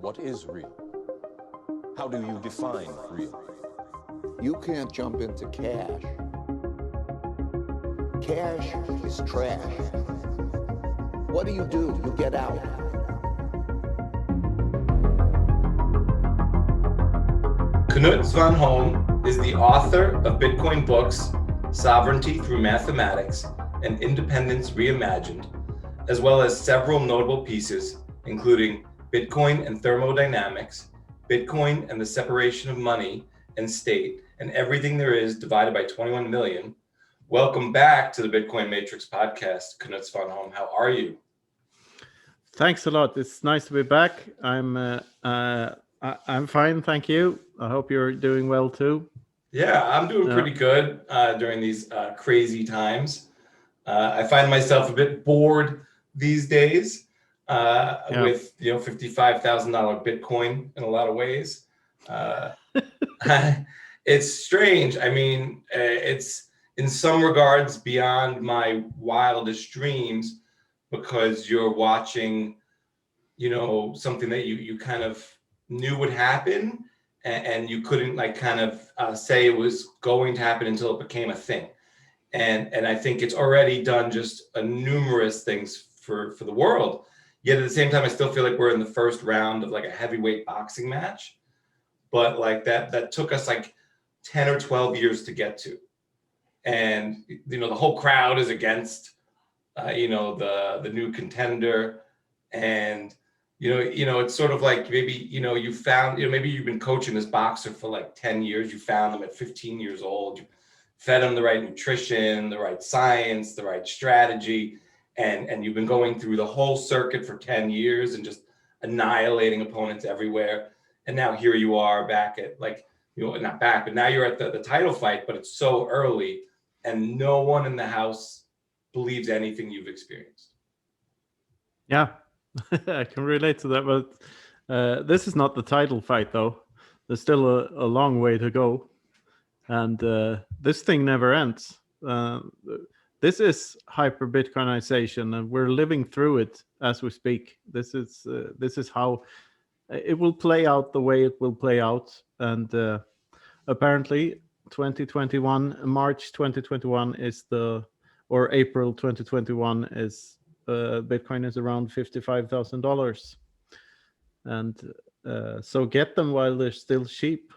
What is real? How do you define real? You can't jump into cash. Cash is trash. What do? You get out. Knut Svanholm is the author of Bitcoin books, Sovereignty Through Mathematics and Independence Reimagined, as well as several notable pieces, including Bitcoin and Thermodynamics, Bitcoin and the Separation of Money and State, and Everything There Is Divided by 21 Million. Welcome back to the Bitcoin Matrix podcast, Knut Svanholm. How are you? Thanks a lot. It's nice to be back. I'm fine, thank you. I hope you're doing well too. Yeah, I'm doing pretty good during these crazy times. I find myself a bit bored these days with $55,000 Bitcoin in a lot of ways. It's strange. I mean, it's in some regards beyond my wildest dreams, because you're watching, something that you kind of knew would happen, and you couldn't say it was going to happen until it became a thing. And I think it's already done just numerous things for the world. Yet at the same time, I still feel like we're in the first round of like a heavyweight boxing match. But like that took us like 10 or 12 years to get to. And, the whole crowd is against, the new contender. And, it's sort of like maybe, you found, maybe you've been coaching this boxer for like 10 years. You found him at 15 years old. You fed him the right nutrition, the right science, the right strategy. And you've been going through the whole circuit for 10 years and just annihilating opponents everywhere. And now here you are back at not back, but now you're at the title fight, but it's so early and no one in the house believes anything you've experienced. Yeah, I can relate to that, but this is not the title fight though. There's still a long way to go. And this thing never ends. This is hyper Bitcoinization, and we're living through it as we speak. This is how it will play out the way it will play out. And apparently, March 2021 is or April 2021 is Bitcoin is around $55,000, and so get them while they're still cheap.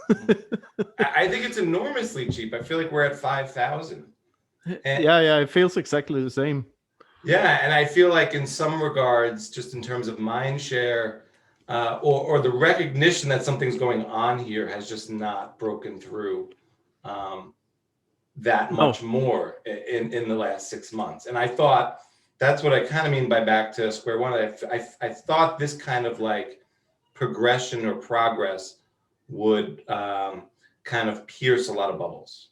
I think it's enormously cheap. I feel like we're at 5,000. Yeah, it feels exactly the same. Yeah, and I feel like in some regards, just in terms of mind share, or the recognition that something's going on here has just not broken through that much more in the last 6 months. And I thought that's what I kind of mean by back to square one. I thought this kind of like progression or progress would kind of pierce a lot of bubbles.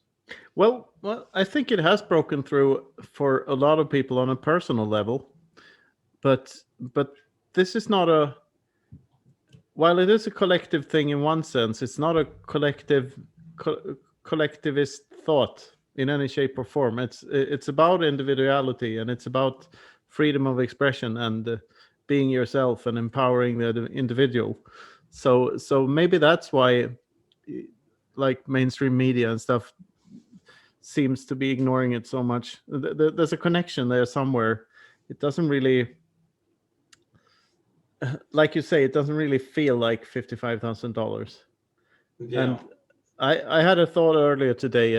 Well, I think it has broken through for a lot of people on a personal level, but this is not while it is a collective thing in one sense, it's not a collectivist thought in any shape or form. It's about individuality, and it's about freedom of expression and being yourself and empowering the individual. So maybe that's why, like mainstream media and stuff, seems to be ignoring it so much. There's a connection there somewhere. It doesn't really, like you say, it doesn't really feel like $55,000. Yeah. And I had a thought earlier today.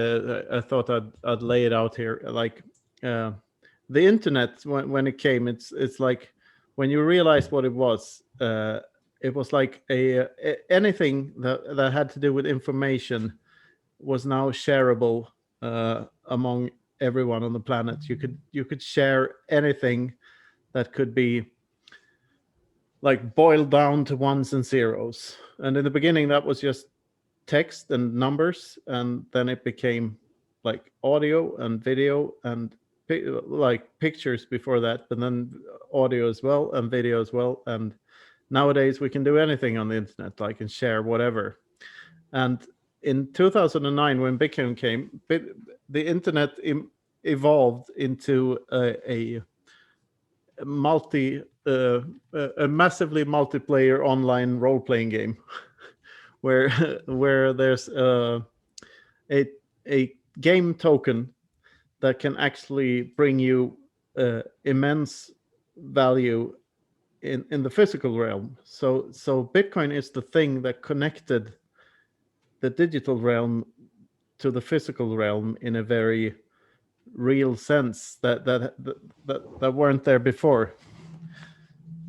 I thought I'd lay it out here. Like the internet, when it came, it's like when you realize what it was like anything that had to do with information was now shareable among everyone on the planet. You could share anything that could be like boiled down to ones and zeros. And in the beginning, that was just text and numbers, and then it became like audio and video and like pictures before that, but then audio as well and video as well. And nowadays we can do anything on the internet, like and share whatever. And in 2009, when Bitcoin came, the internet evolved into a multi a massively multiplayer online role-playing game where there's a game token that can actually bring you immense value in the physical realm. So Bitcoin is the thing that connected the digital realm to the physical realm in a very real sense that weren't there before.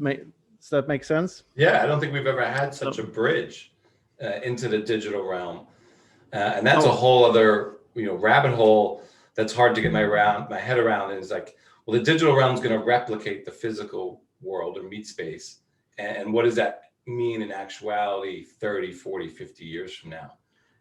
Does that make sense? Yeah, I don't think we've ever had such a bridge into the digital realm, and that's a whole other rabbit hole that's hard to get my head around. Is like, well, the digital realm is going to replicate the physical world or meat space, and what does that mean in actuality 30, 40, 50 years from now?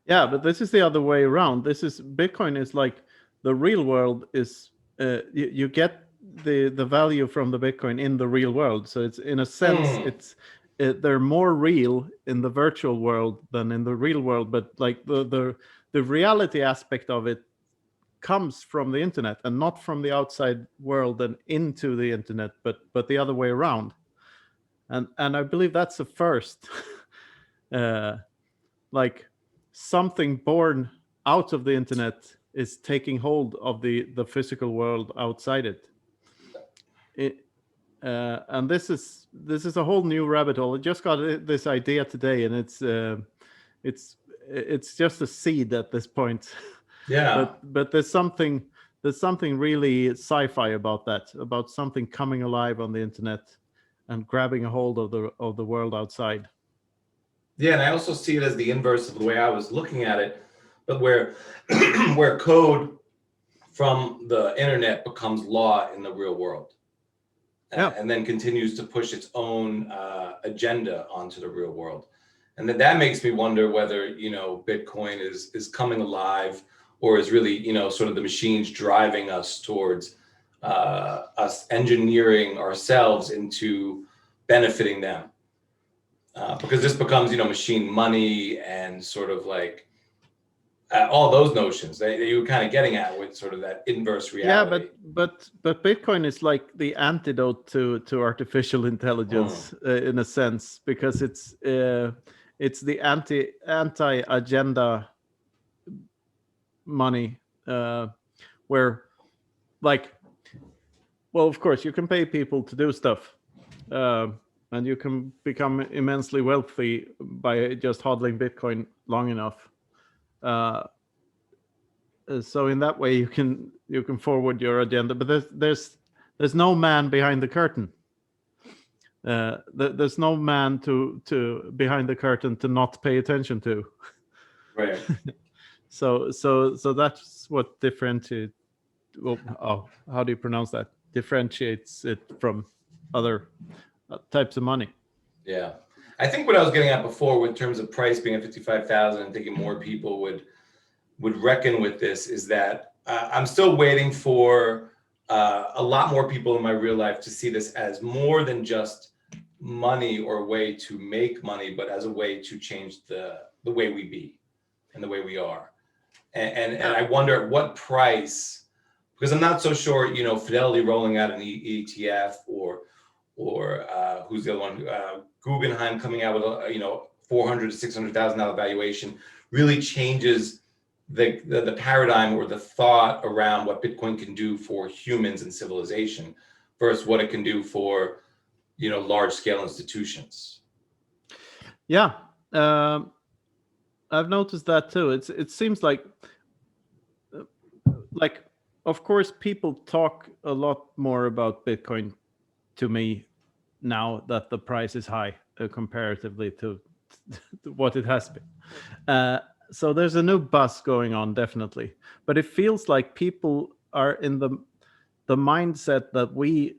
Yeah, but this is the other way around. Bitcoin is like the real world is you get the value from the Bitcoin in the real world. So it's in a sense they're more real in the virtual world than in the real world. But like the reality aspect of it comes from the internet and not from the outside world and into the internet, but the other way around. And I believe that's the first. Like something born out of the internet is taking hold of the physical world outside it. And this is a whole new rabbit hole. I just got this idea today, and it's just a seed at this point. Yeah. But there's something really sci-fi about that, about something coming alive on the internet and grabbing a hold of the world outside. Yeah, and I also see it as the inverse of the way I was looking at it, but where where code from the internet becomes law in the real world, and then continues to push its own agenda onto the real world. And that makes me wonder whether Bitcoin is coming alive, or is really sort of the machines driving us towards us engineering ourselves into benefiting them. Because this becomes, machine money and sort of like all those notions that you were kind of getting at with sort of that inverse reality. Yeah, but Bitcoin is like the antidote to artificial intelligence in a sense, because it's the anti-agenda money, where like, well, of course you can pay people to do stuff. And you can become immensely wealthy by just hodling Bitcoin long enough. So in that way, you can forward your agenda. But there's no man behind the curtain. There's no man to behind the curtain to not pay attention to. Right. So that's what differentiates. Well, how do you pronounce that? Differentiates it from other types of money. Yeah, I think what I was getting at before, with terms of price being at 55,000, and thinking more people would reckon with this, is that I'm still waiting for a lot more people in my real life to see this as more than just money or a way to make money, but as a way to change the way we be and the way we are. And I wonder at what price, because I'm not so sure, Fidelity rolling out an ETF or who's the other one? Guggenheim coming out with a $400,000 to $600,000 valuation really changes the paradigm or the thought around what Bitcoin can do for humans and civilization versus what it can do for large scale institutions. Yeah, I've noticed that too. It seems like of course people talk a lot more about Bitcoin to me now that the price is high comparatively to what it has been. So there's a new buzz going on, definitely. But it feels like people are in the mindset that we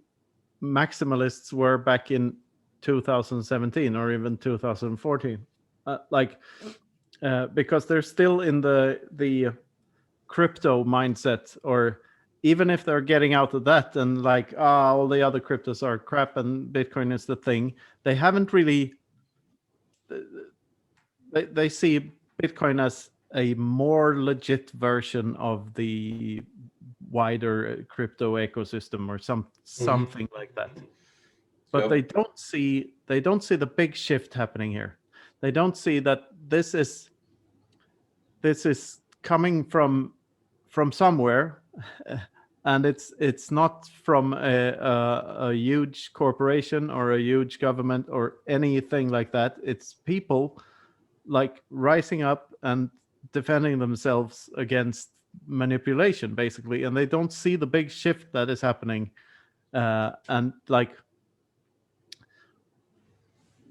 maximalists were back in 2017 or even 2014. Because they're still in the crypto mindset, or even if they're getting out of that and like, all the other cryptos are crap and Bitcoin is the thing, they haven't really, they see Bitcoin as a more legit version of the wider crypto ecosystem or something like that. but Yep. they don't see the big shift happening here. They don't see that this is coming from somewhere, and it's not from a huge corporation or a huge government or anything like that. It's people like rising up and defending themselves against manipulation, basically, and they don't see the big shift that is happening. And like,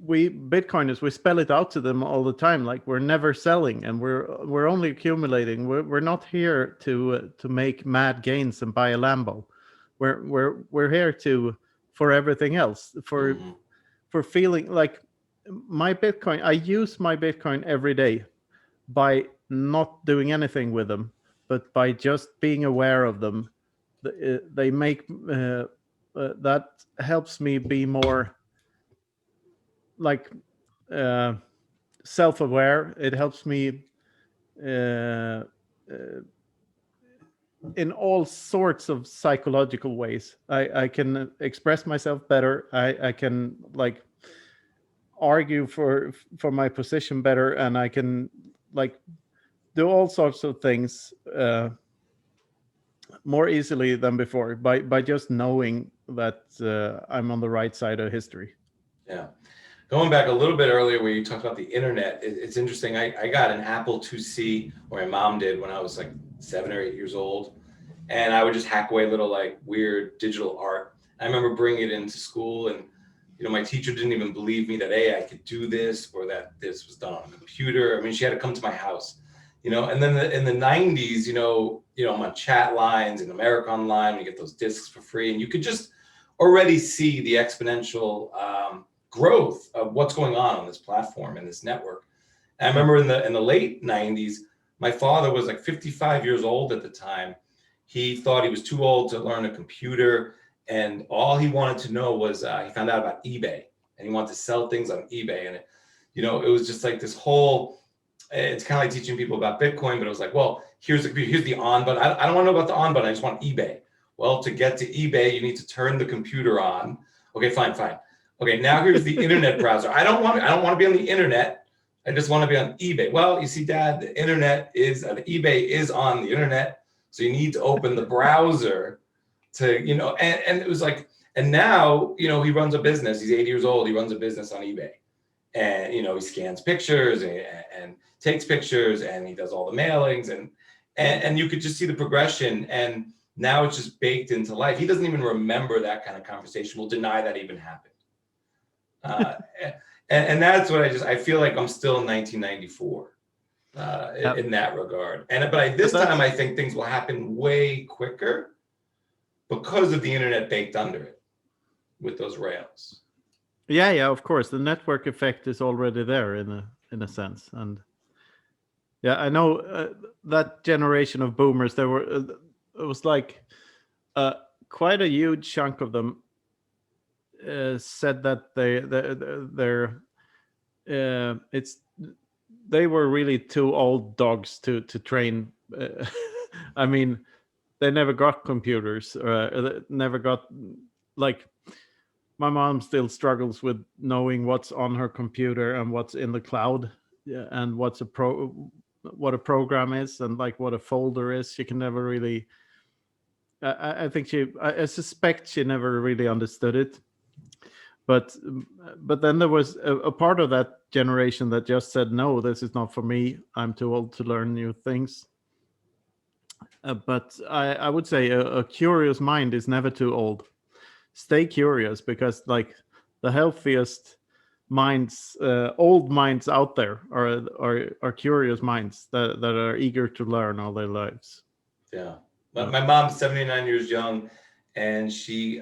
we Bitcoiners, we spell it out to them all the time, like we're never selling and we're only accumulating. We're not here to make mad gains and buy a Lambo. We're here for everything else, for feeling like my Bitcoin. I use my Bitcoin every day by not doing anything with them, but by just being aware of them. They make that helps me be more like self-aware. It helps me in all sorts of psychological ways. I can express myself better. I can like argue for my position better, and I can like do all sorts of things more easily than before by just knowing that I'm on the right side of history. Yeah. Going back a little bit earlier where you talked about the internet, it's interesting. I got an Apple IIc, or my mom did, when I was like 7 or 8 years old. And I would just hack away little like weird digital art. I remember bringing it into school, and my teacher didn't even believe me that I could do this, or that this was done on a computer. I mean, she had to come to my house, and then in the 90s, I'm on chat lines in America Online, you get those discs for free, and you could just already see the exponential growth of what's going on this platform and this network. And I remember in the late 90s, my father was like 55 years old at the time. He thought he was too old to learn a computer, and all he wanted to know was he found out about eBay, and he wanted to sell things on eBay. And it was just like this whole, it's kind of like teaching people about Bitcoin, but it was like, well, here's the on button. I don't want to know about the on button. I just want eBay. Well, to get to eBay, you need to turn the computer on. Okay, fine. Okay, now here's the internet browser. I don't want to be on the internet. I just want to be on eBay. Well, you see, Dad, the internet is eBay is on the internet, so you need to open the browser to and it was like, and now he runs a business. He's 80 years old. He runs a business on eBay, and he scans pictures and takes pictures, and he does all the mailings, and you could just see the progression. And now it's just baked into life. He doesn't even remember that kind of conversation. We'll deny that even happened. And that's what I feel like I'm still in 1994 in that regard. But this time I think things will happen way quicker because of the internet baked under it with those rails. Yeah, of course. The network effect is already there in a sense. And yeah, I know that generation of boomers, it was like quite a huge chunk of them said that they were really too old dogs to train. I mean, they never got computers, or never got, like, my mom still struggles with knowing what's on her computer and what's in the cloud, and what a program is, and like what a folder is. She can never really. I suspect she never really understood it. But then there was a part of that generation that just said, no, this is not for me. I'm too old to learn new things. But I would say a curious mind is never too old. Stay curious, because like the healthiest minds, old minds out there are curious minds that are eager to learn all their lives. Yeah. My mom's 79 years young, and she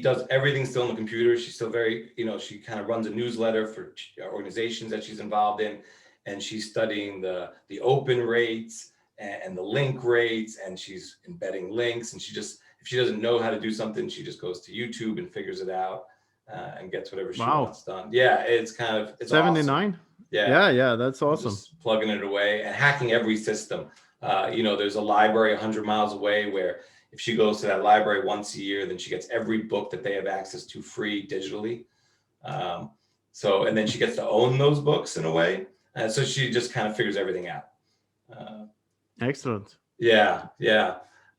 does everything still on the computer. She's still very, she kind of runs a newsletter for organizations that she's involved in, and she's studying the open rates and the link rates, and she's embedding links. And if she doesn't know how to do something, she just goes to YouTube and figures it out and gets whatever she wants done. Yeah, it's 79. Awesome. Yeah, that's awesome. Just plugging it away and hacking every system. There's a library 100 miles away where if she goes to that library once a year, then she gets every book that they have access to free digitally. So, and then she gets to own those books in a way. So she just kind of figures everything out. Excellent. Yeah.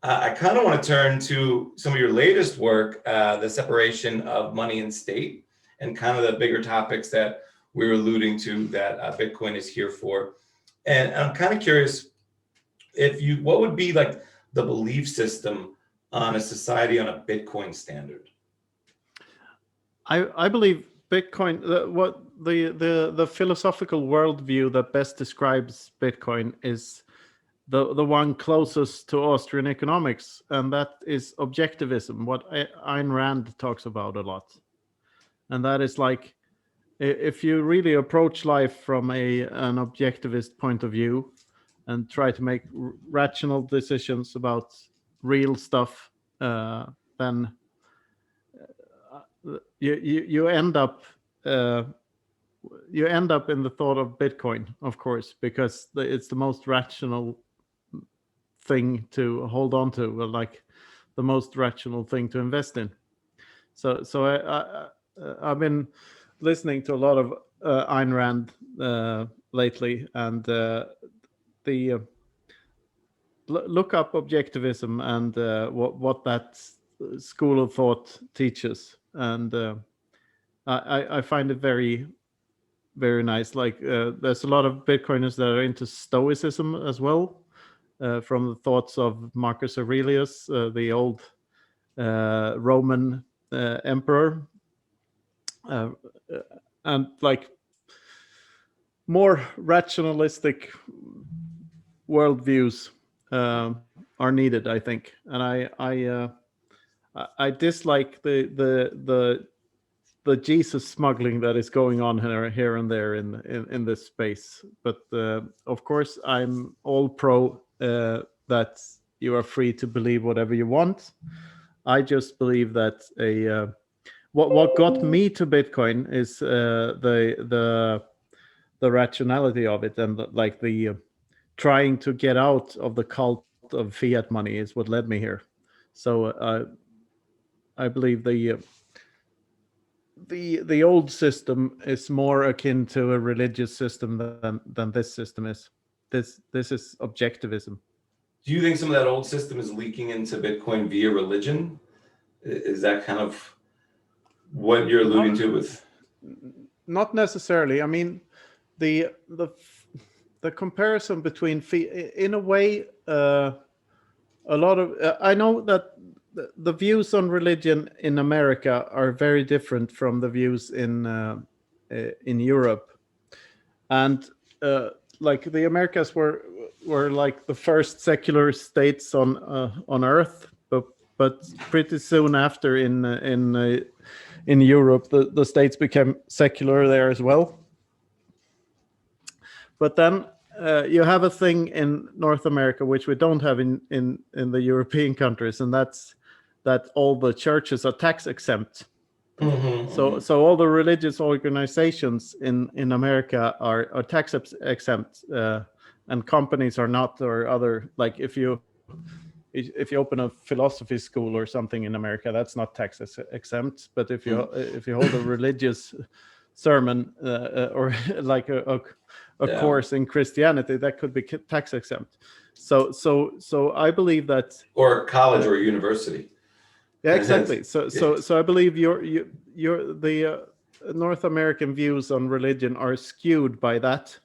I kind of want to turn to some of your latest work, the separation of money and state, and kind of the bigger topics that we were alluding to that Bitcoin is here for. And I'm kind of curious what would be like the belief system on a society on a Bitcoin standard? I believe Bitcoin, the philosophical worldview that best describes Bitcoin is the one closest to Austrian economics, and that is objectivism, what Ayn Rand talks about a lot. And that is like, if you really approach life from an objectivist point of view and try to make rational decisions about real stuff, then you end up in the thought of Bitcoin, of course, because it's the most rational thing to hold on to, like the most rational thing to invest in. So I've been listening to a lot of Ayn Rand lately, and look up objectivism and what that school of thought teaches, and I find it very, very nice. Like there's a lot of Bitcoiners that are into Stoicism as well, from the thoughts of Marcus Aurelius, the old Roman emperor, and like more rationalistic worldviews are needed, I think. And I dislike the Jesus smuggling that is going on here and there in this space. But of course, I'm all pro that you are free to believe whatever you want. I just believe that what got me to Bitcoin is the rationality of it, and like the trying to get out of the cult of fiat money is what led me here. So I believe the old system is more akin to a religious system than this system is. This is objectivism. Do you think some of that old system is leaking into Bitcoin via religion? Is that kind of what you're alluding to with? Not necessarily. I mean, the comparison between in a way, a lot of I know that the views on religion in America are very different from the views in Europe, and like the Americas were like the first secular states on Earth, but pretty soon after in Europe the states became secular there as well. But then you have a thing in North America which we don't have in the European countries, and that's that all the churches are tax exempt. Mm-hmm. So all the religious organizations in America are tax exempt, and companies are not, or other, like if you open a philosophy school or something in America, that's not tax exempt. But if you hold a religious sermon or like a course in Christianity, that could be tax exempt. So I believe that, or college or university. Yeah, exactly. So I believe the North American views on religion are skewed by that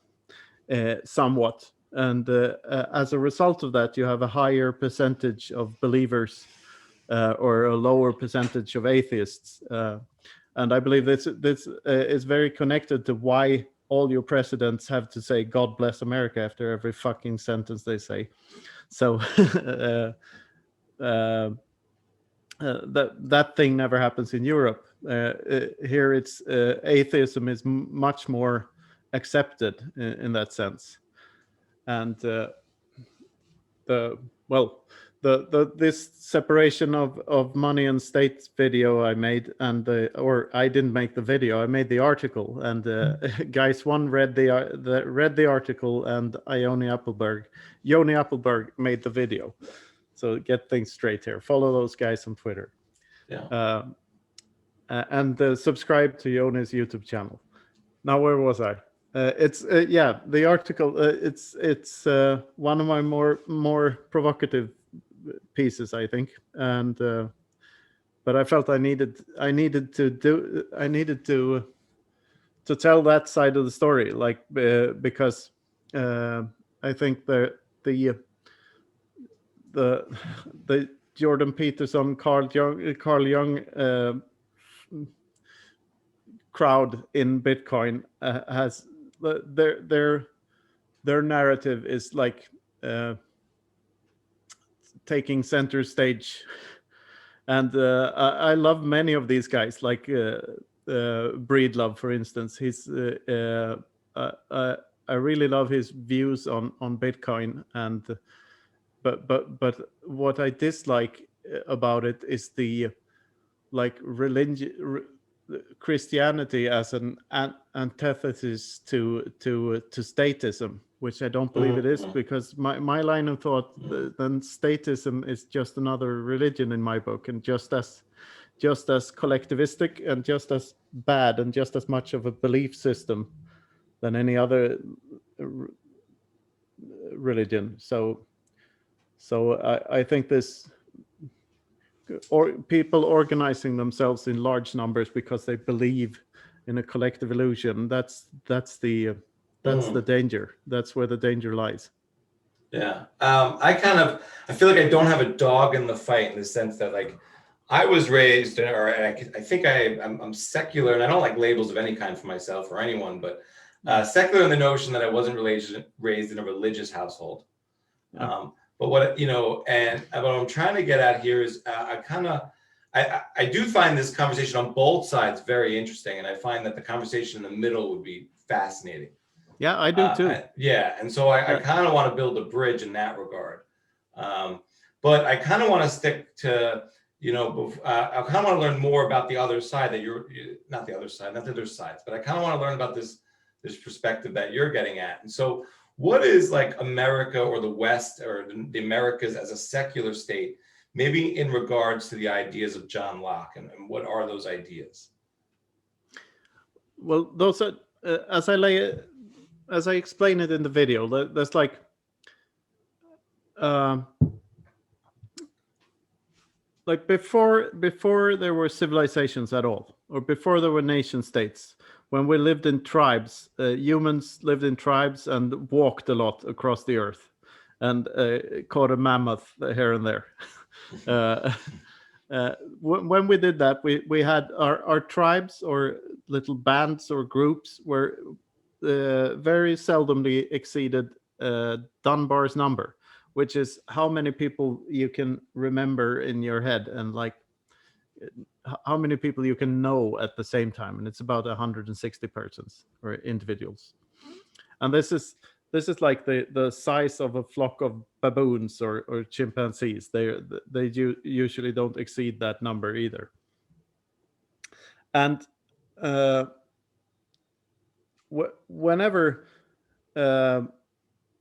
somewhat, and as a result of that, you have a higher percentage of believers or a lower percentage of atheists, and I believe this is very connected to why all your presidents have to say "God bless America" after every fucking sentence they say. So that thing never happens in Europe. Here, it's atheism is much more accepted in that sense, and this separation of money and state video I made, and or I didn't make the video, I made the article, and guys one read the article, and Yoni Appelberg made the video. So get things straight here. Follow those guys on Twitter. Yeah. And subscribe to Yoni's YouTube channel. Now, where was I? It's the article. It's one of my more provocative pieces, I think, and but I felt I needed to tell that side of the story, like because I think the Jordan Peterson, Carl Jung crowd in Bitcoin has their narrative is like taking center stage, and I love many of these guys, like Breedlove, for instance. I really love his views on Bitcoin, and but what I dislike about it is the like religion. Christianity as an antithesis to statism, which I don't believe it is, because my line of thought, then statism is just another religion in my book, and just as collectivistic and just as bad and just as much of a belief system than any other religion. So I think this, or people organizing themselves in large numbers because they believe in a collective illusion, that's the danger. That's where the danger lies. Yeah. I feel like I don't have a dog in the fight, in the sense that, like, I was raised, or I think I'm secular, and I don't like labels of any kind for myself or anyone, but secular in the notion that I wasn't raised in a religious household. Yeah. But what I'm trying to get at here is I do find this conversation on both sides very interesting, and I find that the conversation in the middle would be fascinating. Yeah, I do too. And so I kind of want to build a bridge in that regard. But I kind of want to stick to, I kind of want to learn more about the other side, that not the other sides, but I kind of want to learn about this perspective that you're getting at. And so, what is, like, America or the West or the Americas as a secular state, maybe in regards to the ideas of John Locke, and what are those ideas? Well, those are, as I explain it in the video, there's like before there were civilizations at all, or before there were nation states, when we lived in tribes, humans lived in tribes and walked a lot across the earth, and caught a mammoth here and there. When we did that, we had our tribes, or little bands or groups, were very seldomly exceeded Dunbar's number, which is how many people you can remember in your head, and like how many people you can know at the same time, and it's about 160 persons or individuals. And this is like the size of a flock of baboons or chimpanzees. They usually don't exceed that number either. And whenever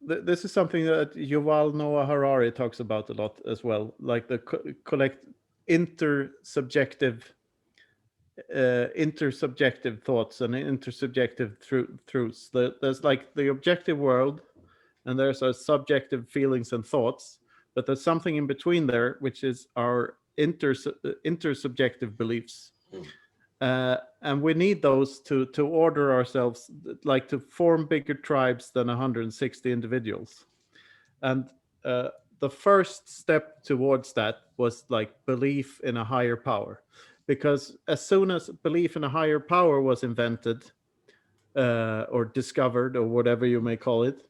this is something that Yuval Noah Harari talks about a lot as well, like the collect intersubjective thoughts and intersubjective truths. There's like the objective world, and there's our subjective feelings and thoughts, but there's something in between there, which is our intersubjective beliefs. And we need those to order ourselves, like to form bigger tribes than 160 individuals. And the first step towards that was like belief in a higher power, because as soon as belief in a higher power was invented or discovered, or whatever you may call it,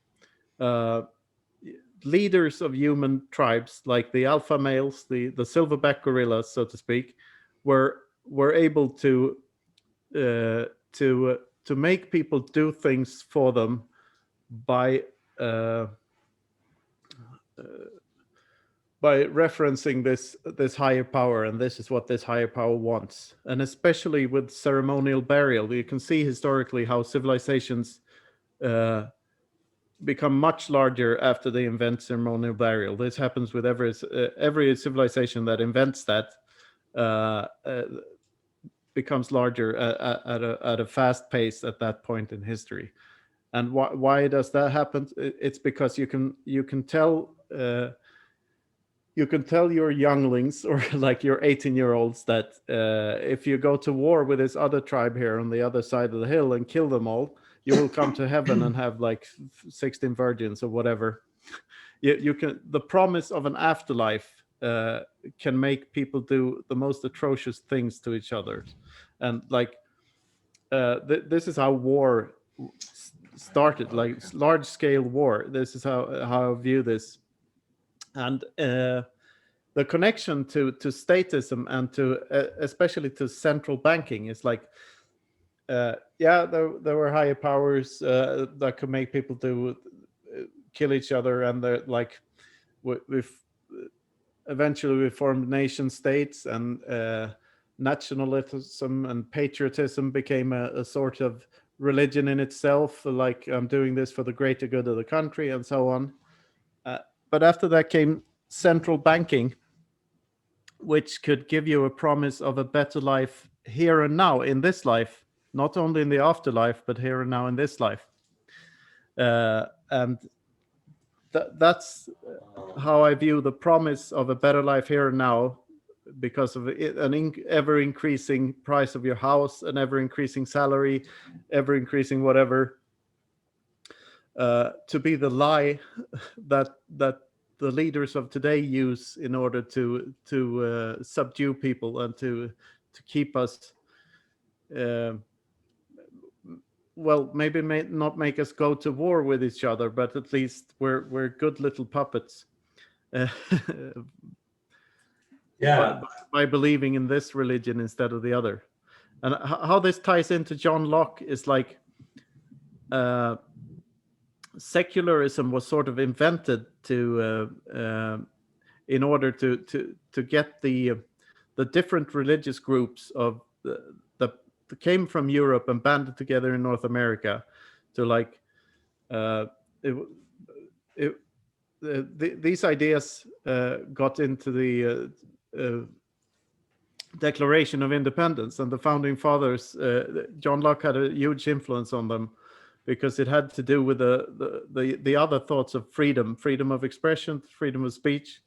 leaders of human tribes, like the alpha males, the silverback gorillas, so to speak, were able to make people do things for them by referencing this higher power, and this is what this higher power wants. And especially with ceremonial burial, you can see historically how civilizations become much larger after they invent ceremonial burial. This happens with every civilization that invents that becomes larger at a fast pace at that point in history. And why does that happen? It's because you can tell your younglings, or like your 18-year-olds, that if you go to war with this other tribe here on the other side of the hill and kill them all, you will come to heaven and have like 16 virgins or whatever. You can, the promise of an afterlife can make people do the most atrocious things to each other. And like this is how war started, like large scale war. This is how I view this. And the connection to statism and to especially to central banking is like, there were higher powers that could make people kill each other, and like eventually we formed nation states, and nationalism and patriotism became a sort of religion in itself, like I'm doing this for the greater good of the country and so on. But after that came central banking, which could give you a promise of a better life here and now in this life, not only in the afterlife, but here and now in this life. And that's how I view the promise of a better life here and now, because of an ever-increasing price of your house, an ever-increasing salary, ever-increasing whatever, to be the lie that the leaders of today use in order to subdue people and to keep us, well, maybe not make us go to war with each other, but at least we're good little puppets. By believing in this religion instead of the other. And how this ties into John Locke is like, secularism was sort of invented in order to get the different religious groups of that came from Europe and banded together in North America to like these ideas got into the Declaration of Independence, and the founding fathers, John Locke had a huge influence on them, because it had to do with the other thoughts of freedom of expression, freedom of speech,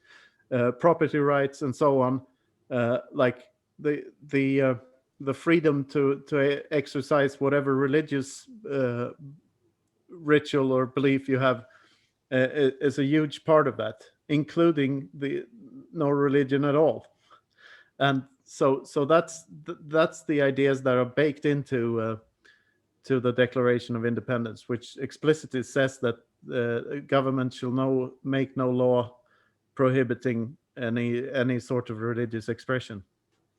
property rights, and so on. Like the freedom to exercise whatever religious ritual or belief you have is a huge part of that, including no religion at all. And so that's the ideas that are baked into to the Declaration of Independence, which explicitly says that the government shall make no law prohibiting any sort of religious expression.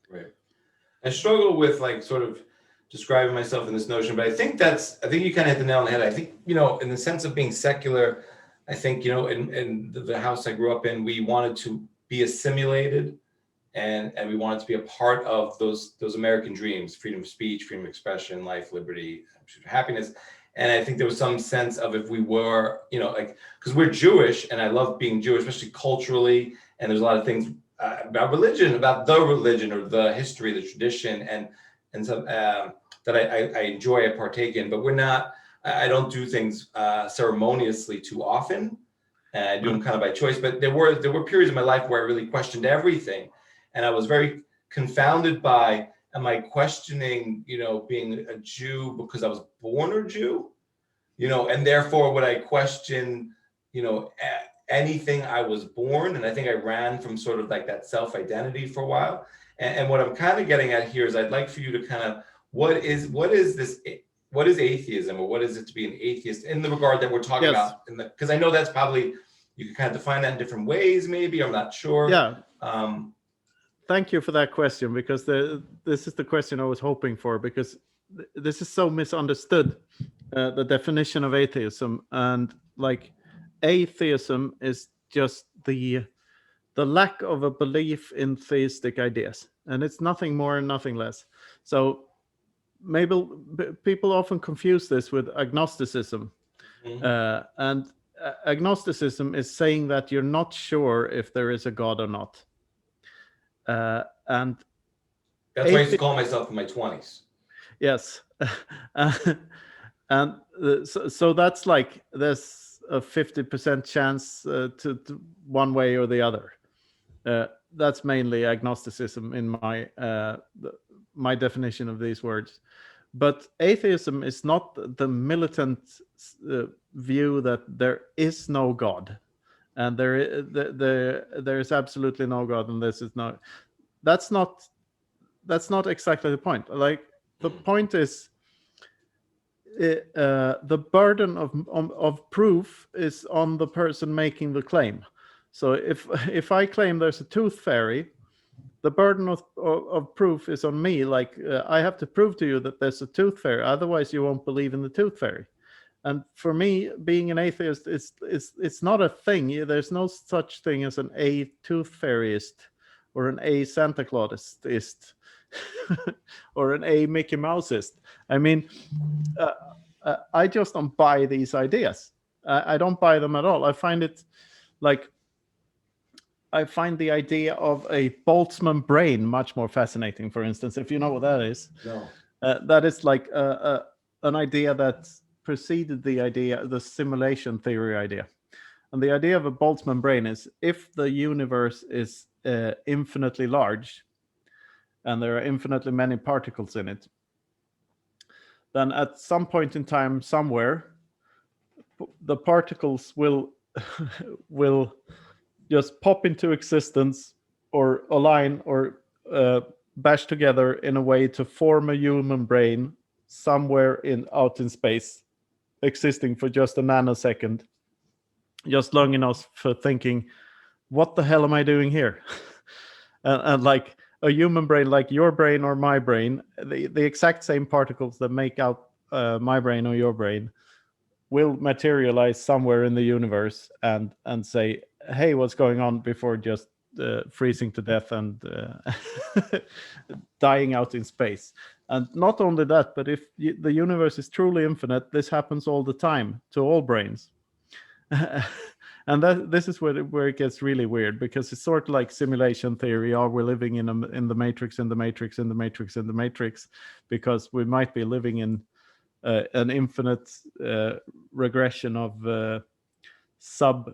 Right. I struggle with like sort of describing myself in this notion, but I think you kind of hit the nail on the head. I think, in the sense of being secular, I think, in the house I grew up in, we wanted to be assimilated, and we wanted to be a part of those American dreams: freedom of speech, freedom of expression, life, liberty, happiness. And I think there was some sense of, if we were, because we're Jewish, and I love being Jewish, especially culturally, and there's a lot of things about religion, about the religion or the history, the tradition, and some that I enjoy, I partake in. But I don't do things ceremoniously too often. I do them kind of by choice. But there were periods in my life where I really questioned everything, and I was very confounded by, am I questioning, being a Jew because I was born a Jew, and therefore would I question, anything I was born? And I think I ran from sort of like that self-identity for a while. And what I'm kind of getting at here is, I'd like for you to kind of, what is atheism, or what is it to be an atheist, in the regard that we're talking about? Because I know that's probably, you can kind of define that in different ways, maybe, I'm not sure. Yeah. Thank you for that question, because this is the question I was hoping for, because this is so misunderstood, the definition of atheism. And like, atheism is just the lack of a belief in theistic ideas, and it's nothing more and nothing less. So maybe people often confuse this with agnosticism, And agnosticism is saying that you're not sure if there is a God or not. And that's what I used to call myself in my 20s. Yes. And so that's like there's a 50% chance to one way or the other. That's mainly agnosticism in my definition of these words. But atheism is not the militant view that there is no God, and there is absolutely no God, and this is not. That's not exactly the point. Like the point is, the burden of proof is on the person making the claim. So if I claim there's a tooth fairy, the burden of proof is on me. Like I have to prove to you that there's a tooth fairy, otherwise you won't believe in the tooth fairy. And for me, being an atheist, it's not a thing. There's no such thing as an a tooth fairyist or an a Santa Clausist or an a Mickey Mouseist. I mean, I just don't buy these ideas. I don't buy them at all. I find the idea of a Boltzmann brain much more fascinating, for instance, if you know what that is. No. That is like an idea that preceded the simulation theory idea. And the idea of a Boltzmann brain is if the universe is infinitely large and there are infinitely many particles in it, then at some point in time somewhere, the particles will just pop into existence or align or bash together in a way to form a human brain somewhere out in space, existing for just a nanosecond, just long enough for thinking, what the hell am I doing here? and like a human brain, like your brain or my brain, the exact same particles that make out my brain or your brain will materialize somewhere in the universe and say, hey, what's going on, before just freezing to death and dying out in space. And not only that, but if the universe is truly infinite, this happens all the time to all brains. And this is where it gets really weird, because it's sort of like simulation theory. Are we living in the matrix, in the matrix, in the matrix, in the matrix? Because we might be living in an infinite regression of sub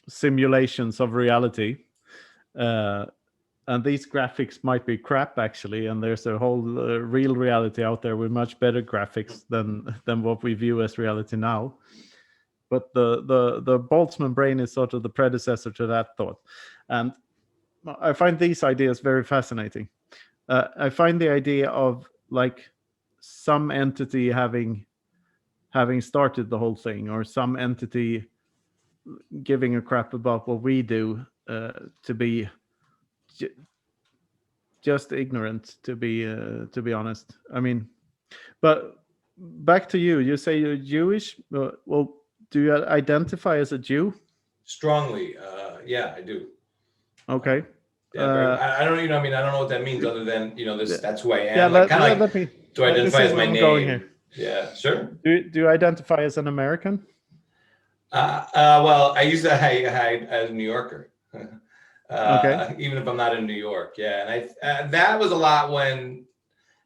simulations of reality. And these graphics might be crap, actually, and there's a whole real reality out there with much better graphics than what we view as reality now. But the Boltzmann brain is sort of the predecessor to that thought. And I find these ideas very fascinating. I find the idea of like some entity having started the whole thing, or some entity giving a crap about what we do, to be just ignorant, to be honest. I mean, but back to you. You say you're Jewish. Well, do you identify as a Jew? Strongly, yeah, I do. Okay. Yeah, I don't, I mean, I don't know what that means, other than that's who I am. Yeah, like, let me. Do I identify as my name? Yeah, sure. Do you identify as an American? Well, I used to hide as a New Yorker. Okay. Even if I'm not in New York, yeah, and that was a lot when.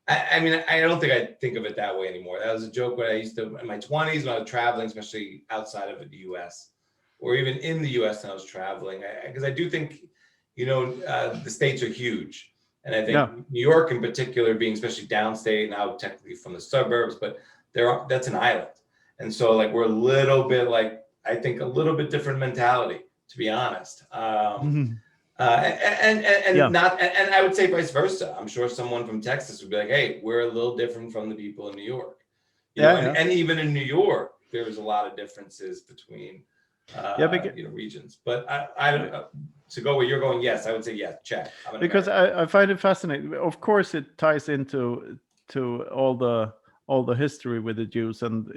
I mean, I don't think I think of it that way anymore. That was a joke when I used to, in my 20s, when I was traveling, especially outside of the U.S. or even in the U.S. when I was traveling, because I do think, the states are huge. And I think New York in particular, being especially downstate, now technically from the suburbs, but that's an island. And so like we're a little bit like, I think a little bit different mentality, to be honest. And I would say vice versa. I'm sure someone from Texas would be like, hey, we're a little different from the people in New York. And even in New York, there's a lot of differences between regions. But I to go where you're going, yes, I would say yes, check. Because I find it fascinating. Of course, it ties into all the history with the Jews and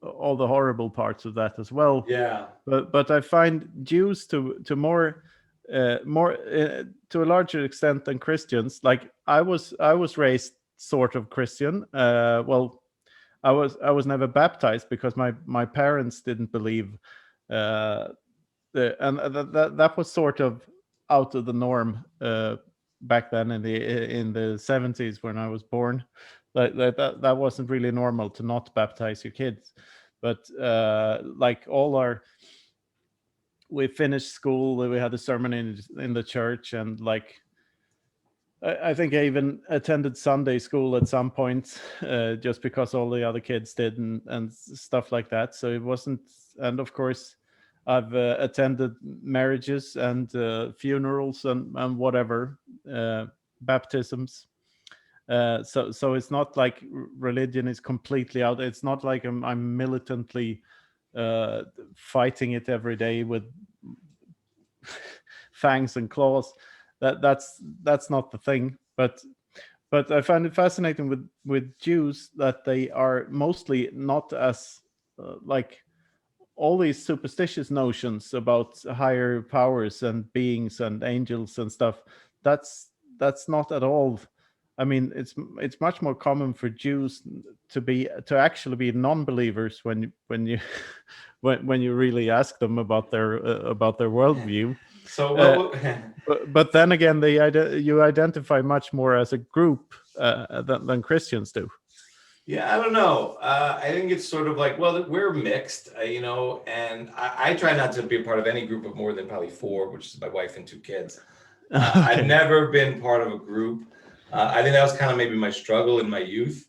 all the horrible parts of that as well. Yeah. But I find Jews to more to a larger extent than Christians. Like I was raised sort of Christian. Well, I was never baptized because my parents didn't believe, and that was sort of out of the norm back then in the 70s when I was born. That wasn't really normal to not baptize your kids, but like we finished school, we had a sermon in the church, and like I think I even attended Sunday school at some point, just because all the other kids did, and stuff like that. So it wasn't, and of course, I've attended marriages and funerals and whatever, baptisms. So it's not like religion is completely out. It's not like I'm militantly fighting it every day with fangs and claws. That's not the thing. But I find it fascinating with Jews that they are mostly not as like all these superstitious notions about higher powers and beings and angels and stuff. That's not at all. I mean, it's much more common for Jews to actually be non-believers when you when you really ask them about their worldview. So, but then again, you identify much more as a group than Christians do. Yeah, I don't know. I think it's sort of like, well, we're mixed, and I try not to be a part of any group of more than probably 4, which is my wife and 2 kids. Okay. I've never been part of a group. I think that was kind of maybe my struggle in my youth.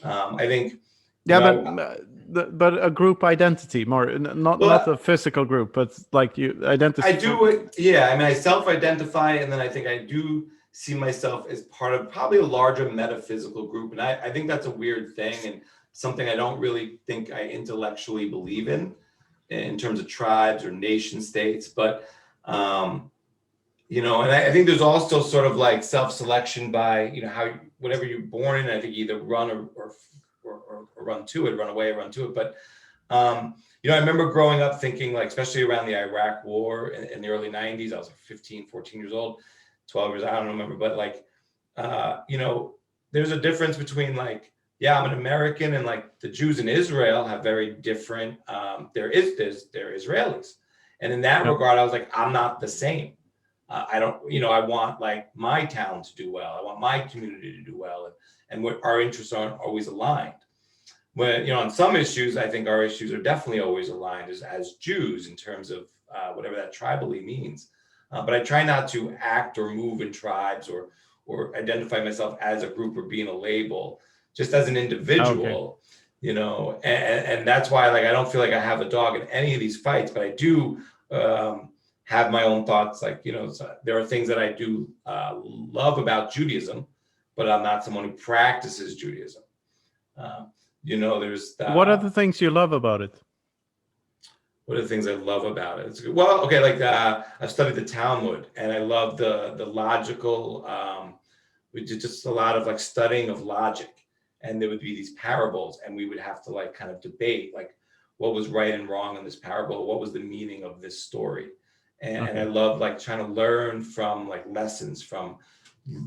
I think. But a group identity more, not a physical group, but like you identify. I do, yeah. I mean, I self-identify, and then I think I do see myself as part of probably a larger metaphysical group, and I think that's a weird thing and something I don't really think I intellectually believe in terms of tribes or nation states, but. And I think there's also sort of like self-selection by, how whatever you're born in, I think you either run or run to it, run away, or run to it. But, I remember growing up thinking, like, especially around the Iraq war in the early 90s, I was like 15, 14 years old, 12 years, I don't remember. But like, there's a difference between like, yeah, I'm an American, and like the Jews in Israel have very different, they're Israelis. And in that regard, I was like, I'm not the same. I don't, I want like my town to do well. I want my community to do well. And what our interests aren't always aligned. When, on some issues, I think our issues are definitely always aligned as Jews in terms of whatever that tribally means. But I try not to act or move in tribes or identify myself as a group or being a label, just as an individual, and that's why like I don't feel like I have a dog in any of these fights, but I do have my own thoughts. Like, so there are things that I do love about Judaism, but I'm not someone who practices Judaism. There's what are the things you love about it? What are the things I love about it? Well, okay, like I've studied the Talmud, and I love the logical. We did just a lot of like studying of logic, and there would be these parables, and we would have to like kind of debate like what was right and wrong in this parable, what was the meaning of this story. And I love like trying to learn from like lessons from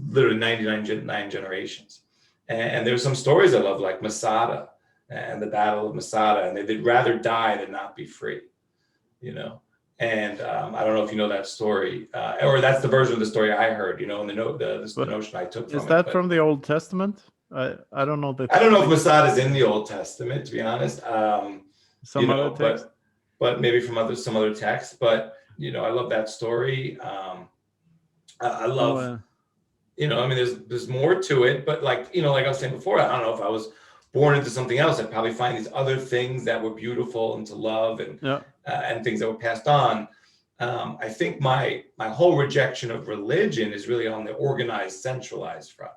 literally 99 generations. And there's some stories I love, like Masada and the Battle of Masada, and they'd rather die than not be free, And I don't know if you know that story, or that's the version of the story I heard, and the notion I took from it. Is that from the Old Testament? I don't know. I don't know if Masada is in the Old Testament, to be honest. Some other text, but maybe from some other texts. But I love that story. I love, I mean, there's more to it, but like, like I was saying before, I don't know if I was born into something else, I'd probably find these other things that were beautiful and to love and things that were passed on. I think my whole rejection of religion is really on the organized, centralized front.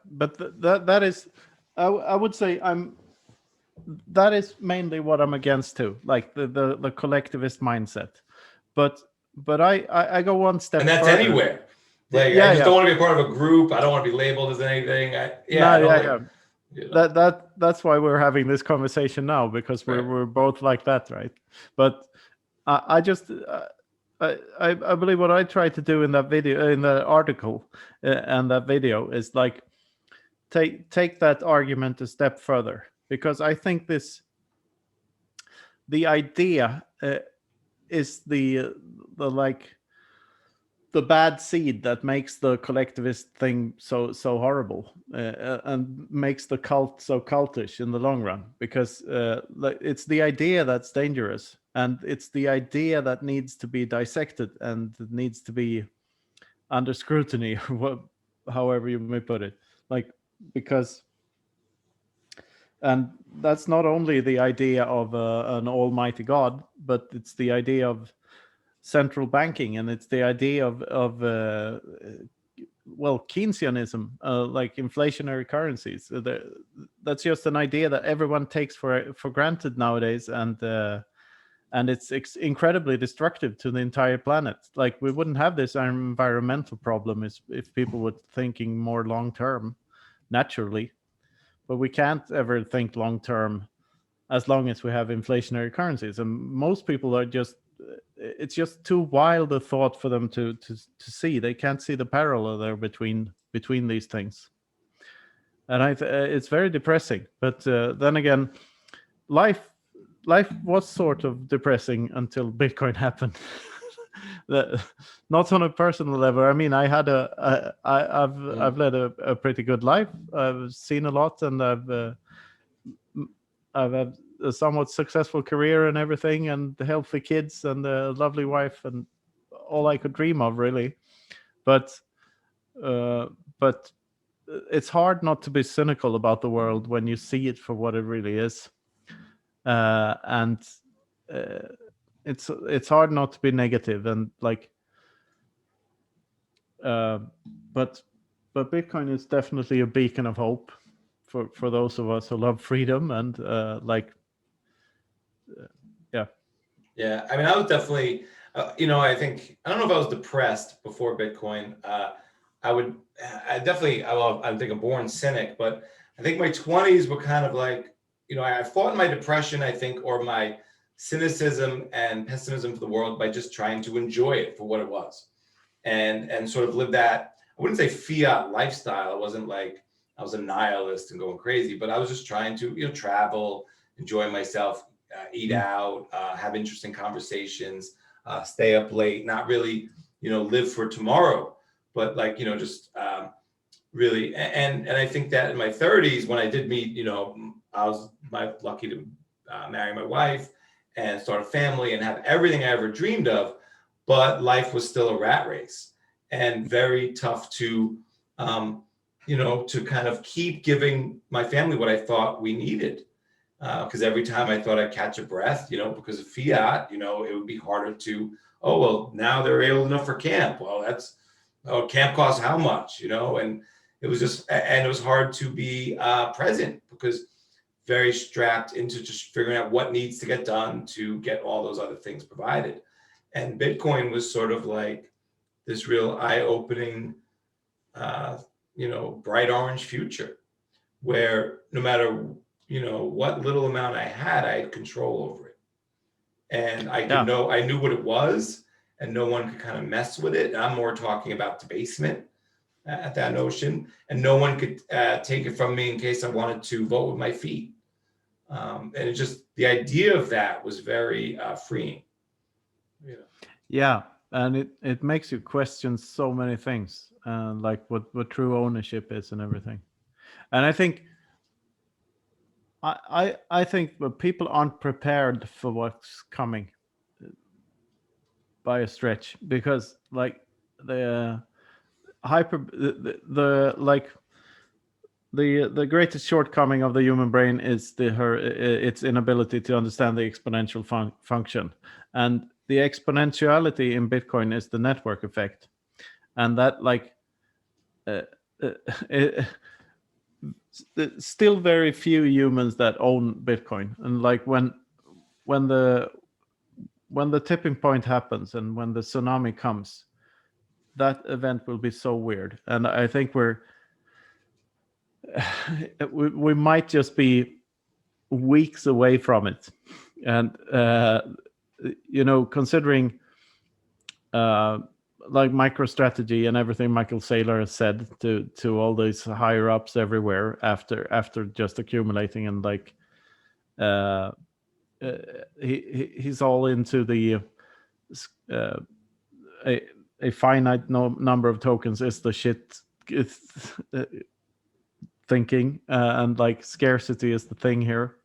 But that is, I would say that is mainly what I'm against too, like the collectivist mindset. But I go one step. And that's further. Anywhere. Like I just don't want to be a part of a group. I don't want to be labeled as anything. That's why we're having this conversation now, because we're both like that, right? But I believe what I tried to do in that video, in the article, and that video is like take that argument a step further, because I think the idea is the bad seed that makes the collectivist thing so horrible, and makes the cult so cultish in the long run, because it's the idea that's dangerous, and it's the idea that needs to be dissected and needs to be under scrutiny, however you may put it, because. And that's not only the idea of an almighty God, but it's the idea of central banking, and it's the idea of Keynesianism, like inflationary currencies. That's just an idea that everyone takes for granted nowadays, and it's incredibly destructive to the entire planet. Like, we wouldn't have this environmental problem if people were thinking more long term, naturally. But we can't ever think long term as long as we have inflationary currencies. And most people are it's just too wild a thought for them to see. They can't see the parallel there between these things. And it's very depressing. But then again, life was sort of depressing until Bitcoin happened. Not on a personal level. I mean, I've led a pretty good life. I've seen a lot, and I've had a somewhat successful career and everything, and healthy kids and a lovely wife, and all I could dream of, really. But it's hard not to be cynical about the world when you see it for what it really is, and it's hard not to be negative, and but Bitcoin is definitely a beacon of hope for those of us who love freedom, and Yeah, I mean, I was definitely, I think, I don't know if I was depressed before Bitcoin. I'm a born cynic, but I think my 20s were kind of like, I fought my depression, I think, or my cynicism and pessimism for the world by just trying to enjoy it for what it was, and sort of live that, I wouldn't say fiat lifestyle. It wasn't like I was a nihilist and going crazy, but I was just trying to, travel, enjoy myself, eat out, have interesting conversations, stay up late, not really, live for tomorrow, but just really. And I think that in my 30s, when I did meet, I was lucky to marry my wife and start a family and have everything I ever dreamed of, but life was still a rat race and very tough to, to kind of keep giving my family what I thought we needed. Because every time I thought I'd catch a breath, because of fiat, it would be harder to, oh, well, now they're old enough for camp. Well, camp costs how much, and it was hard to be present, because very strapped into just figuring out what needs to get done to get all those other things provided. And Bitcoin was sort of like this real eye-opening, bright orange future, where no matter what little amount I had control over it. And I knew what it was, and no one could kind of mess with it. And I'm more talking about debasement at that notion, and no one could take it from me in case I wanted to vote with my feet. And it just, the idea of that was very freeing. Yeah, and it makes you question so many things, like what true ownership is and everything. And I think I think that people aren't prepared for what's coming by a stretch, because the greatest shortcoming of the human brain is its inability to understand the exponential function, and the exponentiality in Bitcoin is the network effect, and that still very few humans that own Bitcoin, and when the tipping point happens and when the tsunami comes, that event will be so weird. And I think we might just be weeks away from it. And considering like MicroStrategy and everything Michael Saylor has said to all these higher ups everywhere after just accumulating, and like he's all into the a finite number of tokens is the shit thinking, and like scarcity is the thing here.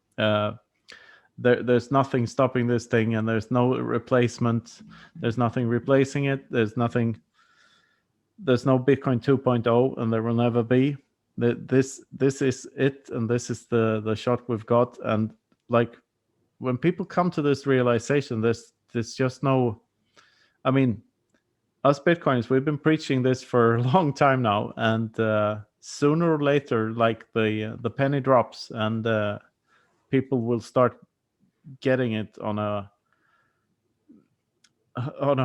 There's nothing stopping this thing, and there's no replacement. There's nothing replacing it. There's no Bitcoin 2.0, and there will never be. This is it, and this is the shot we've got. And like when people come to this realization, there's just no. I mean, us Bitcoiners, we've been preaching this for a long time now, and sooner or later, like the penny drops, and people will start getting it on a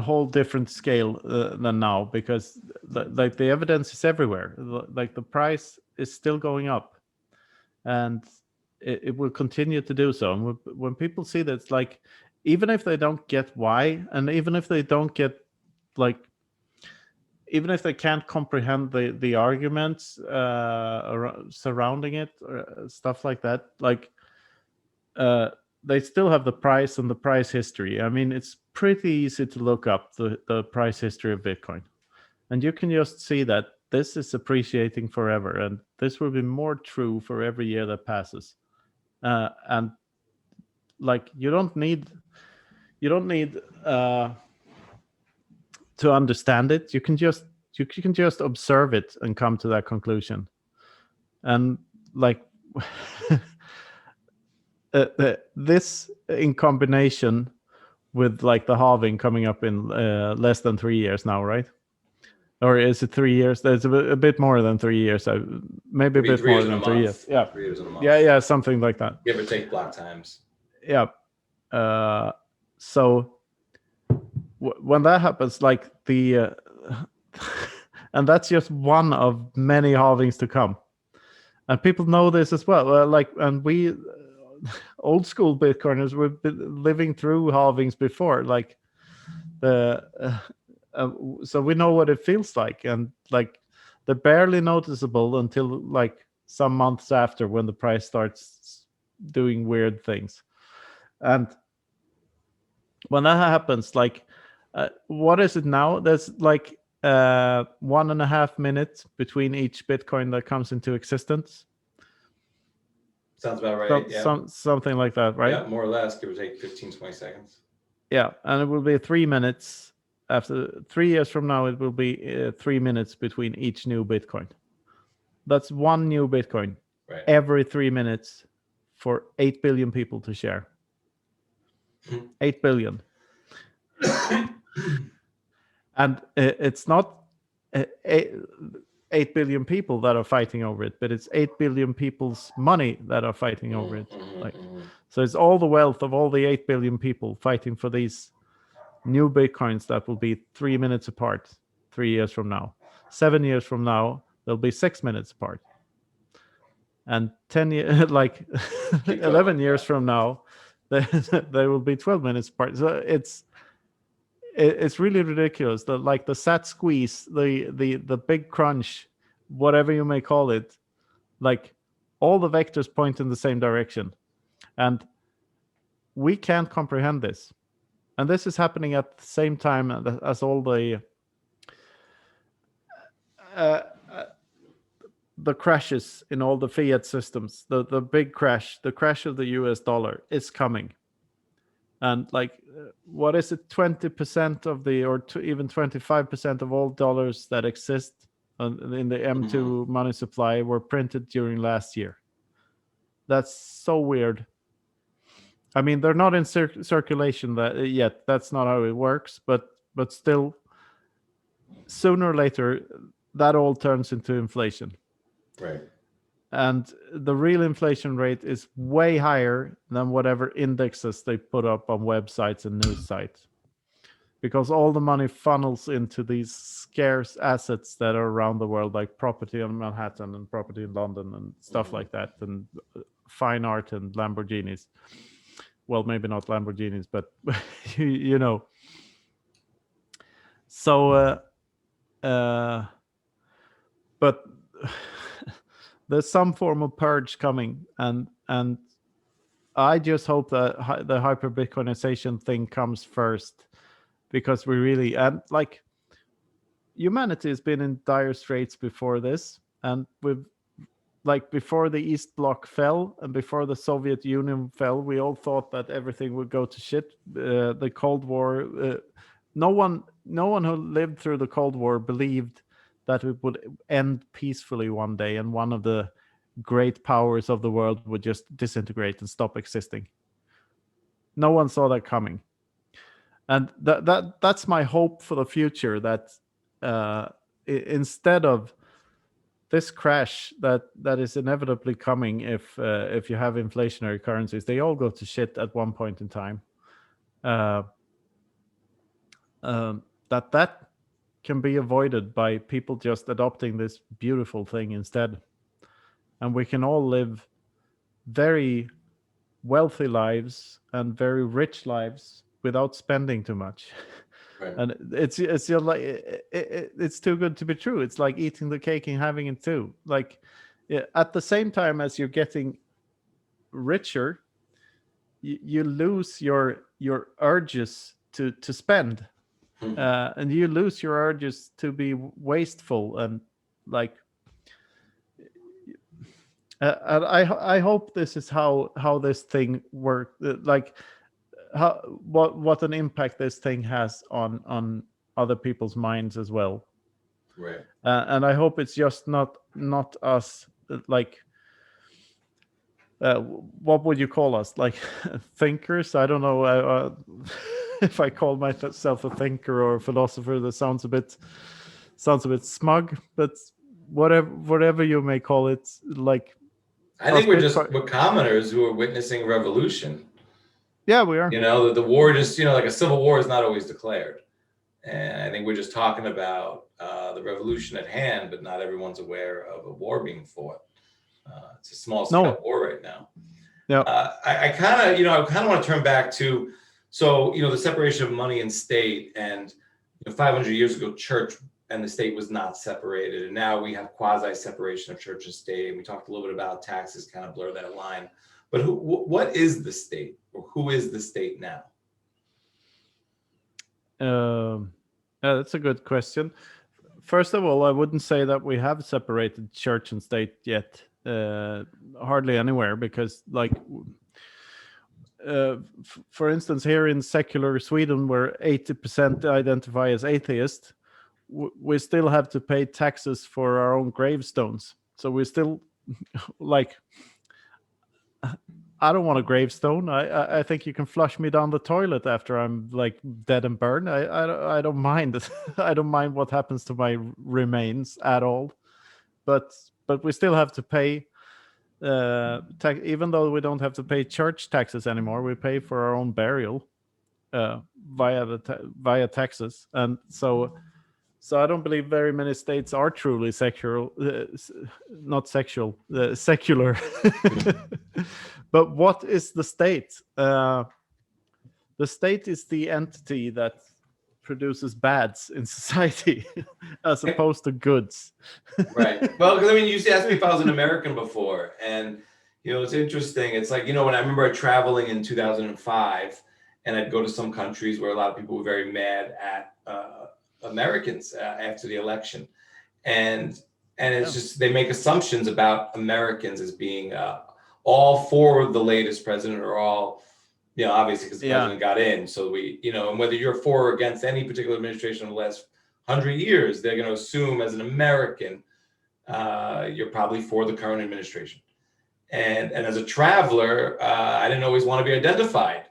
whole different scale than now, because like the evidence is everywhere. Like the price is still going up, and it will continue to do so. And when people see that, it's like, even if they don't get why, and even if they don't get like, even if they can't comprehend the arguments surrounding it or stuff like that, like they still have the price and the price history. I mean, it's pretty easy to look up the price history of Bitcoin, and you can just see that this is appreciating forever, and this will be more true for every year that passes. And like you don't need to understand it. You can just observe it and come to that conclusion. And like this in combination with like the halving coming up in less than 3 years now, right? Or is it 3 years? There's a bit more than 3 years. Maybe a bit more than 3 years. Yeah. 3 years in a month. Yeah, something like that. Give or take block times. Yeah. So when that happens, like the and that's just one of many halvings to come, and people know this as well. Like, and we old school Bitcoiners, we've been living through halvings before, like so we know what it feels like, and like they're barely noticeable until like some months after, when the price starts doing weird things. And when that happens, like what is it now? There's like 1.5 minutes between each Bitcoin that comes into existence. Sounds about right. Yeah. Something like that, right? Yeah, more or less. Give or take 15, 20 seconds. Yeah, and it will be 3 minutes. After 3 years from now, it will be 3 minutes between each new Bitcoin. That's one new Bitcoin every 3 minutes for 8 billion people to share. 8 billion. And it's not 8 billion people that are fighting over it, but it's 8 billion people's money that are fighting over it. Like, so it's all the wealth of all the 8 billion people fighting for these new Bitcoins that will be 3 minutes apart 3 years from now. 7 years from now, they'll be 6 minutes apart. And 10 years, like 11 years from now, they will be 12 minutes apart. So it's really ridiculous. Like the sat squeeze, the big crunch, whatever you may call it, like all the vectors point in the same direction, and we can't comprehend this. And this is happening at the same time as all the crashes in all the fiat systems. The big crash, the crash of the US dollar is coming. And like, what is it? 20% of the, or even 25% of all dollars that exist in the M2 money supply were printed during last year. That's so weird. I mean, they're not in circulation yet. That's not how it works. But still, sooner or later, that all turns into inflation. Right. And the real inflation rate is way higher than whatever indexes they put up on websites and news sites, because all the money funnels into these scarce assets that are around the world, like property in Manhattan and property in London and stuff like that, and fine art and Lamborghinis. Well, maybe not Lamborghinis, but you know. So but there's some form of purge coming, and I just hope that the hyper Bitcoinization thing comes first, because we really, and like, humanity has been in dire straits before this, and we've, like, before the East Bloc fell and before the Soviet Union fell, we all thought that everything would go to shit. The Cold War, no one who lived through the Cold War believed that it would end peacefully one day and one of the great powers of the world would just disintegrate and stop existing. No one saw that coming. And that's my hope for the future, that instead of this crash that is inevitably coming, if you have inflationary currencies, they all go to shit at one point in time. That can be avoided by people just adopting this beautiful thing instead, and we can all live very wealthy lives and very rich lives without spending too much. Right. And it's just like it's too good to be true. It's like eating the cake and having it too. Like, at the same time as you're getting richer, you lose your urges to spend, and you lose your urges to be wasteful, and like, and I hope this is how this thing works. Like, what an impact this thing has on other people's minds as well. Right. And I hope it's just not us, like, what would you call us, like, thinkers? I don't know if I call myself a thinker or a philosopher. That sounds a bit smug, but whatever you may call it. Like, I think we're commoners who are witnessing revolution. Yeah, we are. You know, the war just, like a civil war is not always declared. And I think we're just talking about the revolution at hand, but not everyone's aware of a war being fought. It's a small scale war right now. Yeah. I kind of want to turn back to, so, the separation of money and state, and 500 years ago, church and the state was not separated. And now we have quasi separation of church and state. And we talked a little bit about taxes, kind of blur that line. But what is the state, or who is the state now? That's a good question. First of all, I wouldn't say that we have separated church and state yet. Hardly anywhere, because, like, for instance, here in secular Sweden, where 80% identify as atheist, we still have to pay taxes for our own gravestones. So we still, like, I don't want a gravestone. I think you can flush me down the toilet after I'm, like, dead and burned. I don't mind. I don't mind what happens to my remains at all. But we still have to pay even though we don't have to pay church taxes anymore. We pay for our own burial via taxes, and so I don't believe very many states are truly secular. But what is the state? The state is the entity that produces bads in society as opposed to goods. Right. Well, because you asked me if I was an American before, and it's interesting. It's like, when I remember traveling in 2005, and I'd go to some countries where a lot of people were very mad at Americans after the election, and it's just, they make assumptions about Americans as being all for the latest president, or all, obviously because the president got in. So we, and whether you're for or against any particular administration in the last 100 years, they're going to assume as an American, you're probably for the current administration. And as a traveler, I didn't always want to be identified,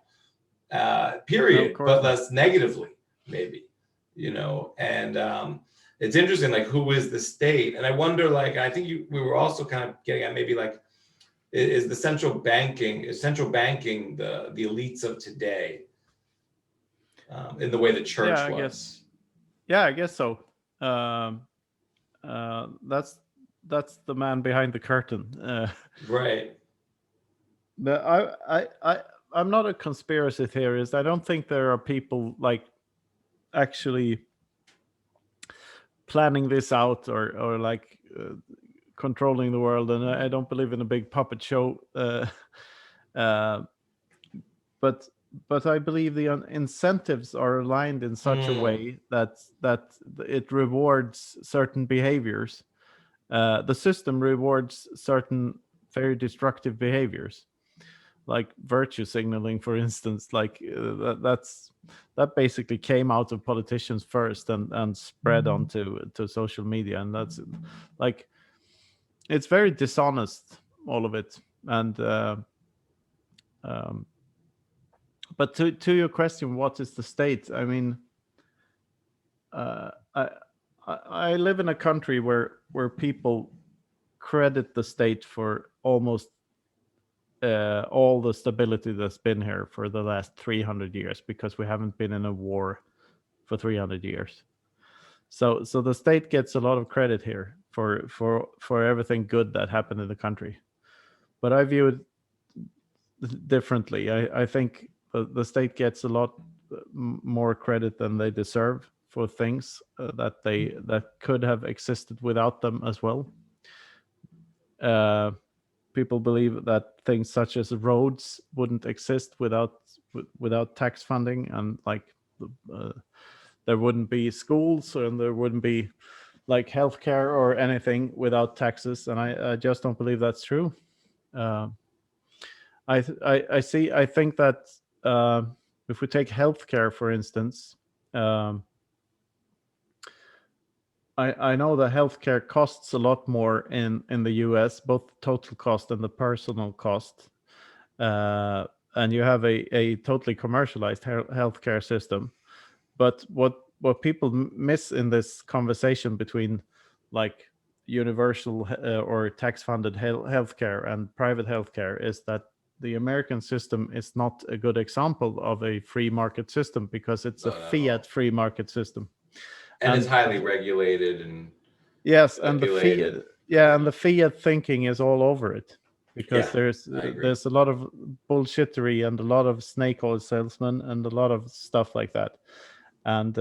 period, but less negatively, maybe, and it's interesting, like, who is the state? And I wonder, like, I think we were also kind of getting at maybe, like, is central banking the elites of today, in the way the church was? I guess so. That's the man behind the curtain. Right. But I'm not a conspiracy theorist. I don't think there are people, like, actually planning this out or like controlling the world, and I don't believe in a big puppet show. But I believe the incentives are aligned in such a way that it rewards certain behaviors. The system rewards certain very destructive behaviors, like virtue signaling, for instance. Like that basically came out of politicians first and spread onto social media, and that's like it's very dishonest, all of it. And but to your question, what is the state? I mean, I live in a country where people credit the state for almost all the stability that's been here for the last 300 years, because we haven't been in a war for 300 years. So the state gets a lot of credit here for everything good that happened in the country. But I view it differently. I think the state gets a lot more credit than they deserve for things that could have existed without them as well. People believe that things such as roads wouldn't exist without tax funding, and like there wouldn't be schools, and there wouldn't be like healthcare or anything without taxes. And I just don't believe that's true. I think that if we take healthcare, for instance, I know that healthcare costs a lot more in the US, both the total cost and the personal cost. And you have a totally commercialized healthcare system. But what people miss in this conversation between like universal or tax-funded healthcare and private healthcare is that the American system is not a good example of a free market system, because it's a fiat free market system. And it's highly regulated and yes, and the fiat thinking is all over it, because there's a lot of bullshittery and a lot of snake oil salesmen and a lot of stuff like that. And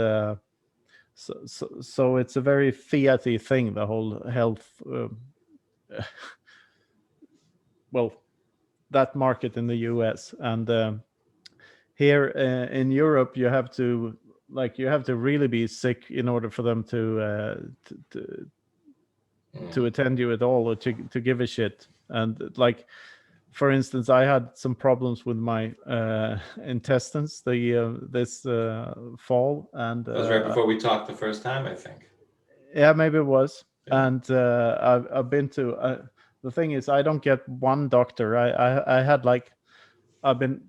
so it's a very fiat-y thing, the whole health well, that market in the US. And here in Europe, you have to really be sick in order for them to attend you at all, or to give a shit. And like, for instance, I had some problems with my intestines this fall, and that was right before we talked the first time, I think. Yeah, maybe it was. Yeah. And I've been to the thing is, I don't get one doctor. I had like, I've been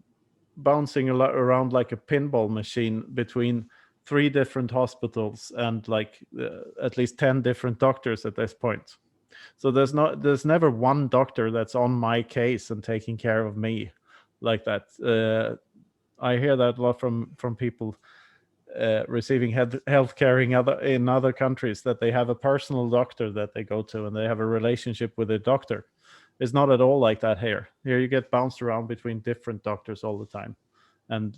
bouncing around like a pinball machine between 3 different hospitals and like at least 10 different doctors at this point. So there's never one doctor that's on my case and taking care of me like that. I hear that a lot from people receiving health care in other countries, that they have a personal doctor that they go to and they have a relationship with a doctor. It's not at all like that here. Here you get bounced around between different doctors all the time, and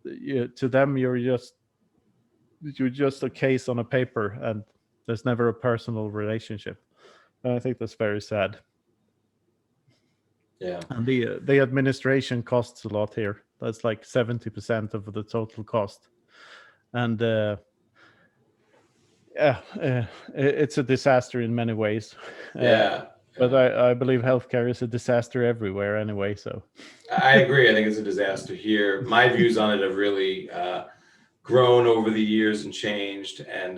to them you're just a case on a paper, and there's never a personal relationship. And I think that's very sad. Yeah. And the administration costs a lot here. That's like 70% of the total cost. And it's a disaster in many ways. But I believe healthcare is a disaster everywhere anyway. So I agree. I think it's a disaster here. My views on it have really grown over the years and changed. And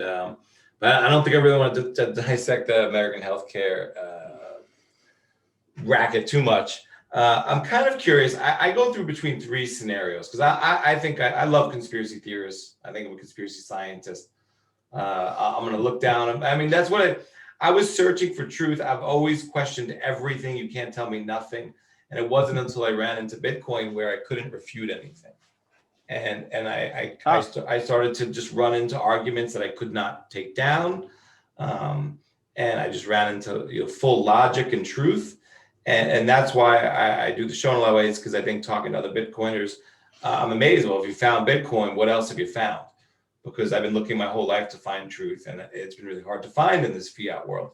but I don't think I really want to dissect the American healthcare racket too much. I'm kind of curious. I go through between 3 scenarios, because I think I love conspiracy theorists. I think I'm a conspiracy scientist. I'm going to look down. I mean, that's what I was searching for truth. I've always questioned everything. You can't tell me nothing. And it wasn't until I ran into Bitcoin where I couldn't refute anything. And I started to just run into arguments that I could not take down. And I just ran into full logic and truth. And that's why I do the show in a lot of ways, because I think talking to other Bitcoiners, I'm amazed. Well, if you found Bitcoin, what else have you found? because I've been looking my whole life to find truth, and it's been really hard to find in this fiat world.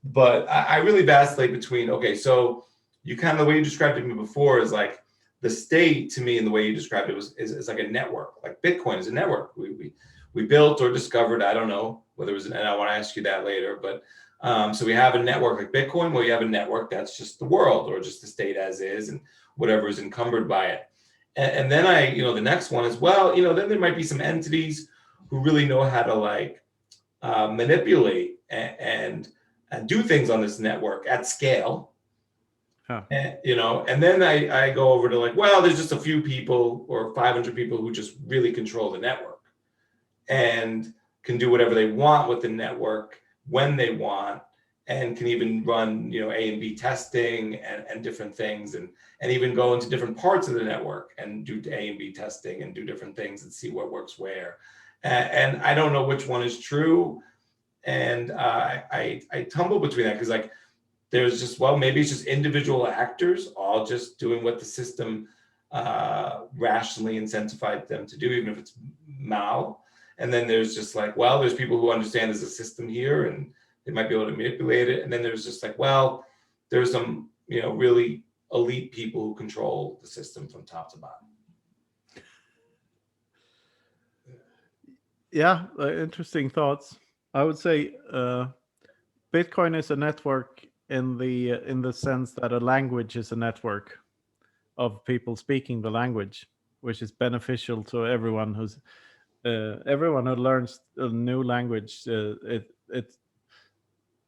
But I really vacillate between, okay, so you kind of, the way you described it to me before is like the state, to me, and the way you described it is like a network. Like Bitcoin is a network. We built or discovered, I don't know whether it was, and I want to ask you that later, but so we have a network like Bitcoin, where you have a network that's just the world, or just the state as is, and whatever is encumbered by it. And then the next one is, well, then there might be some entities who really know how to like manipulate and do things on this network at scale. Huh. And then I go over to like, well, there's just a few people or 500 people who just really control the network and can do whatever they want with the network when they want, and can even run, A and B testing and different things, and even go into different parts of the network and do A and B testing and do different things and see what works where. And I don't know which one is true. And I tumble between that, because like there's just, well, maybe it's just individual actors all just doing what the system rationally incentivized them to do, even if it's mal. And then there's just like, well, there's people who understand there's a system here and they might be able to manipulate it. And then there's just like, well, there's some, really elite people who control the system from top to bottom. Yeah, interesting thoughts. I would say Bitcoin is a network in the sense that a language is a network of people speaking the language, which is beneficial to everyone who learns a new language.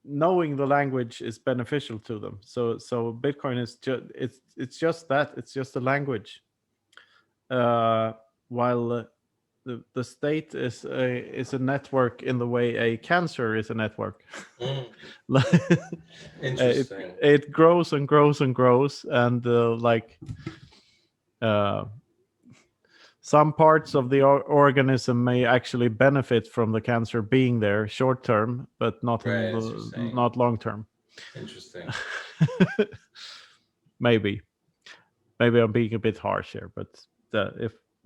Knowing the language is beneficial to them. So Bitcoin is it's just that, it's just a language. While the state is a network in the way a cancer is a network. Interesting. It grows and grows and grows, and some parts of the organism may actually benefit from the cancer being there short term, but not not long term. Interesting. Maybe I'm being a bit harsh here, but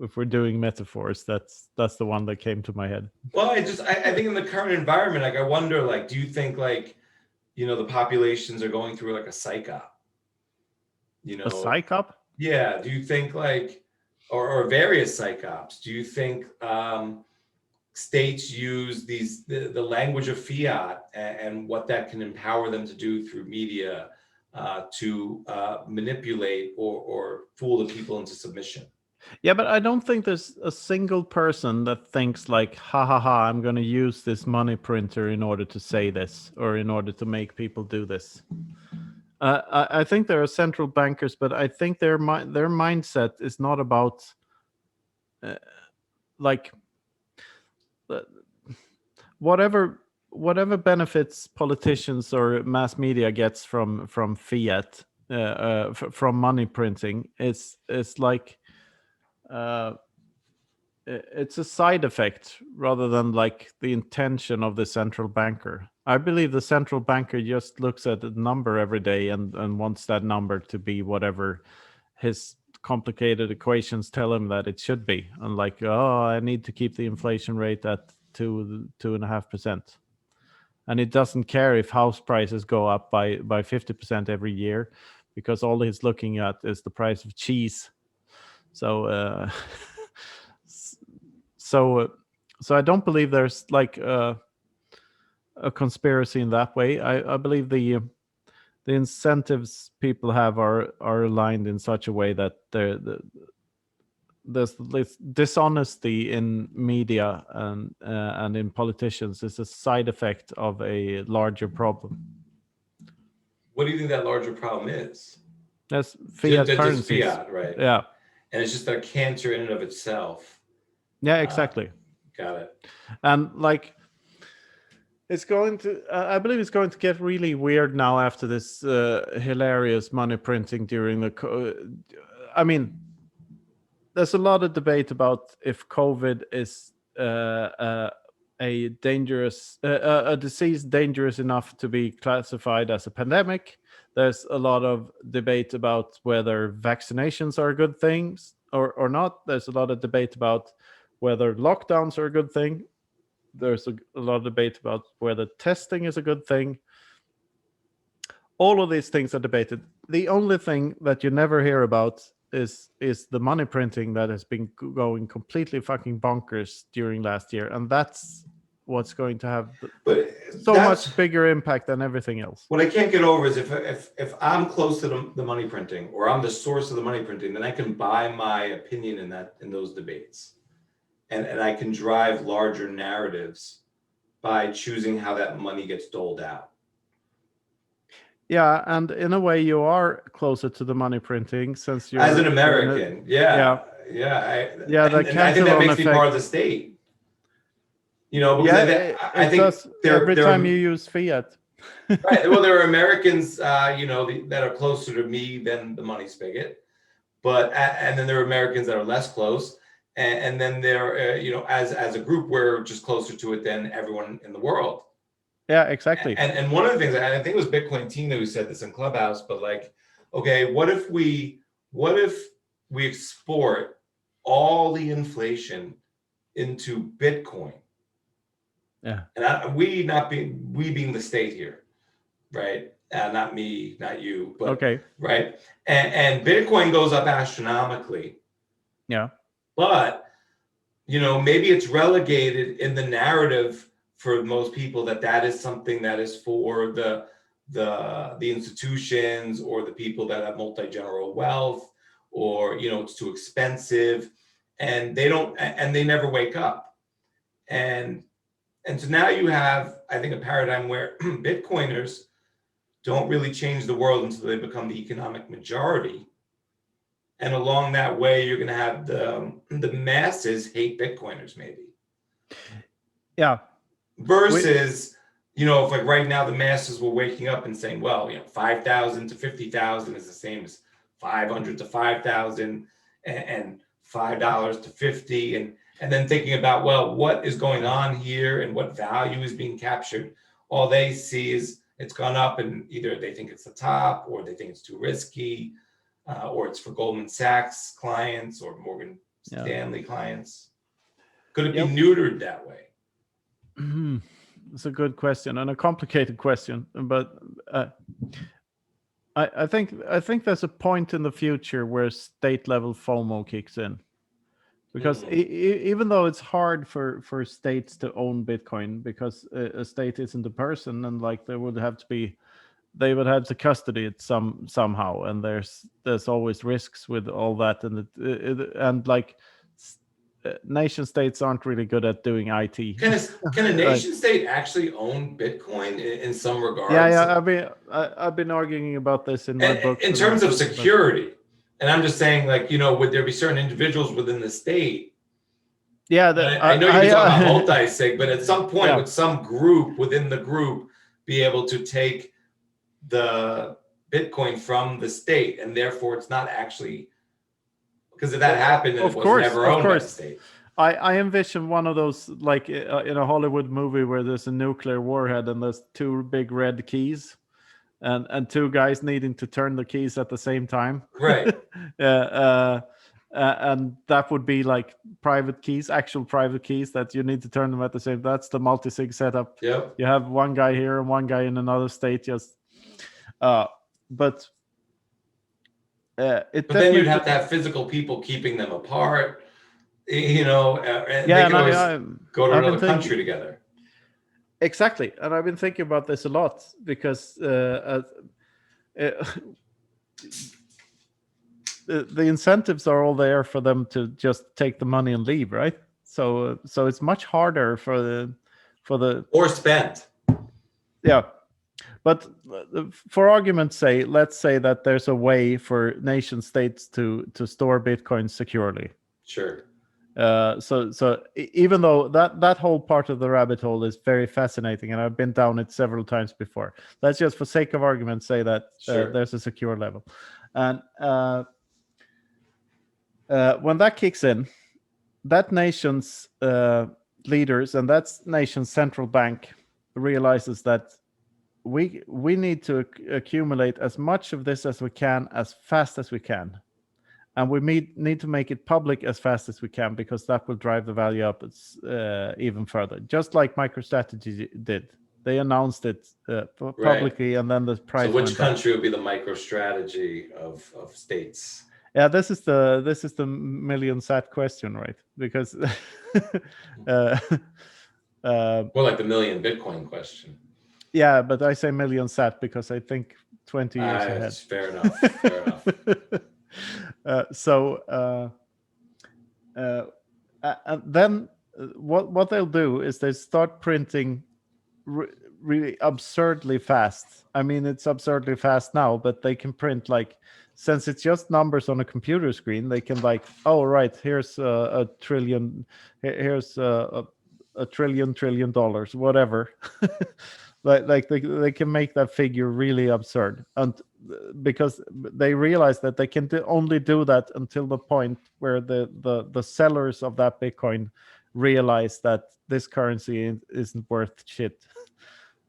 if we're doing metaphors, that's the one that came to my head. Well, I think in the current environment, like I wonder, like, do you think like, the populations are going through like a psyop? A psyop? Yeah. Do you think like, or various psyops? Do you think states use the language of fiat and what that can empower them to do through media to manipulate or fool the people into submission? Yeah, but I don't think there's a single person that thinks like, ha, I'm going to use this money printer in order to say this, or in order to make people do this. I think there are central bankers, but I think their mindset is not about whatever benefits politicians or mass media gets from fiat, from money printing. It's like it's a side effect rather than like the intention of the central banker. I believe the central banker just looks at the number every day and wants that number to be whatever his complicated equations tell him that it should be. And like, I need to keep the inflation rate at 2.5%. And it doesn't care if house prices go up by 50% every year, because all he's looking at is the price of cheese. So so I don't believe there's like a conspiracy in that way. I believe the incentives people have are aligned in such a way that there's dishonesty in media and in politicians is a side effect of a larger problem. What do you think that larger problem is? That's fiat Just currencies. fiat, right? Yeah. And it's just a cancer in and of itself. Yeah, exactly. Got it. And like, it's going to, I believe it's going to get really weird now after this hilarious money printing during I mean, there's a lot of debate about if COVID is a disease dangerous enough to be classified as a pandemic. There's a lot of debate about whether vaccinations are good things or not. There's a lot of debate about whether lockdowns are a good thing. There's a lot of debate about whether testing is a good thing. All of these things are debated. The only thing that you never hear about is the money printing that has been going completely fucking bonkers during last year, and that's what's going to have so much bigger impact than everything else. What I can't get over is if I'm close to the money printing, or I'm the source of the money printing, then I can buy my opinion in those debates, and I can drive larger narratives by choosing how that money gets doled out. Yeah, and in a way, you are closer to the money printing since you're as an American. I think that makes me part of the state. Because I think every time you use fiat. Right. Well, there are Americans, that are closer to me than the money spigot, and then there are Americans that are less close, and then there, as a group, we're just closer to it than everyone in the world. Yeah, exactly. And one of the things, and I think it was Bitcoin Tina who said this in Clubhouse, but like, okay, what if we export all the inflation into Bitcoin? Yeah. And we being the state here, right? Not me, not you, but okay, right? And Bitcoin goes up astronomically. Yeah. But maybe it's relegated in the narrative for most people that is something that is for the institutions or the people that have multi-general wealth, or it's too expensive, and they never wake up. And so now you have, I think, a paradigm where Bitcoiners don't really change the world until they become the economic majority. And along that way, you're going to have the masses hate Bitcoiners, maybe. Yeah. Versus, if like right now the masses were waking up and saying, well, 5,000 to 50,000 is the same as 500 to 5,000 and $5 to 50, and then thinking about, well, what is going on here and what value is being captured. All they see is it's gone up, and either they think it's the top, or they think it's too risky, or it's for Goldman Sachs clients or Morgan Stanley clients. Could it be neutered that way? It's a good question and a complicated question, but I think there's a point in the future where state level FOMO kicks in, because even though it's hard for states to own Bitcoin, because a state isn't a person, and like they would have to custody it somehow, and there's always risks with all that, and like nation states aren't really good at doing IT. Can a nation state actually own Bitcoin in some regards? Yeah. I've been arguing about this in my book. In terms of security, and I'm just saying, like, would there be certain individuals within the state? Yeah, I know you're talking about multi-sig, but at some point, would some group within the group be able to take the Bitcoin from the state, and therefore it's not actually. Because if that happened, it was never owned by the state. I envision one of those, like in a Hollywood movie where there's a nuclear warhead and there's two big red keys, and two guys needing to turn the keys at the same time. Right. And that would be like actual private keys that you need to turn them at the same. That's the multi-sig setup. Yep. You have one guy here and one guy in another state. But then you'd have to have physical people keeping them apart, and they could always go to another country together. Exactly, and I've been thinking about this a lot, because the incentives are all there for them to just take the money and leave, right? So it's much harder for the or spent. Yeah. But for argument's sake, let's say that there's a way for nation states to store Bitcoin securely. Sure. So even though that whole part of the rabbit hole is very fascinating, and I've been down it several times before, let's just, for sake of argument, say that there's a secure level. And when that kicks in, that nation's leaders and that nation's central bank realizes that we need to accumulate as much of this as we can, as fast as we can. and we need to make it public as fast as we can, because that will drive the value up even further. Just like MicroStrategy did, they announced it publicly, and then the price. So which went country would be the MicroStrategy of states? Yeah, this is the million sat question, right? Because more like the million Bitcoin question. Yeah, but I say million sat because I think 20 years ahead. Fair enough. Fair enough. And then what they'll do is they start printing really absurdly fast. I mean, it's absurdly fast now, but they can print, like, since it's just numbers on a computer screen, they can, like, oh right, here's a trillion, here's a trillion dollars, whatever. like they can make that figure really absurd, and because they realize that they can only do that until the point where the sellers of that Bitcoin realize that this currency isn't worth shit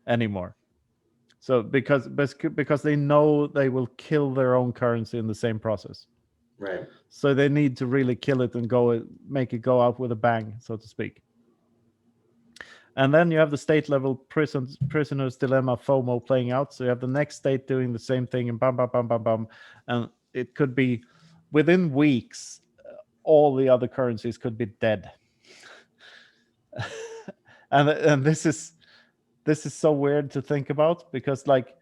anymore. So because they know they will kill their own currency in the same process. Right. So they need to really kill it and make it go out with a bang, so to speak. And then you have the state level prisoner's dilemma, FOMO, playing out. So you have the next state doing the same thing, and bam, bam, bam, bam, bam. And it could be within weeks, all the other currencies could be dead. and this is so weird to think about, because like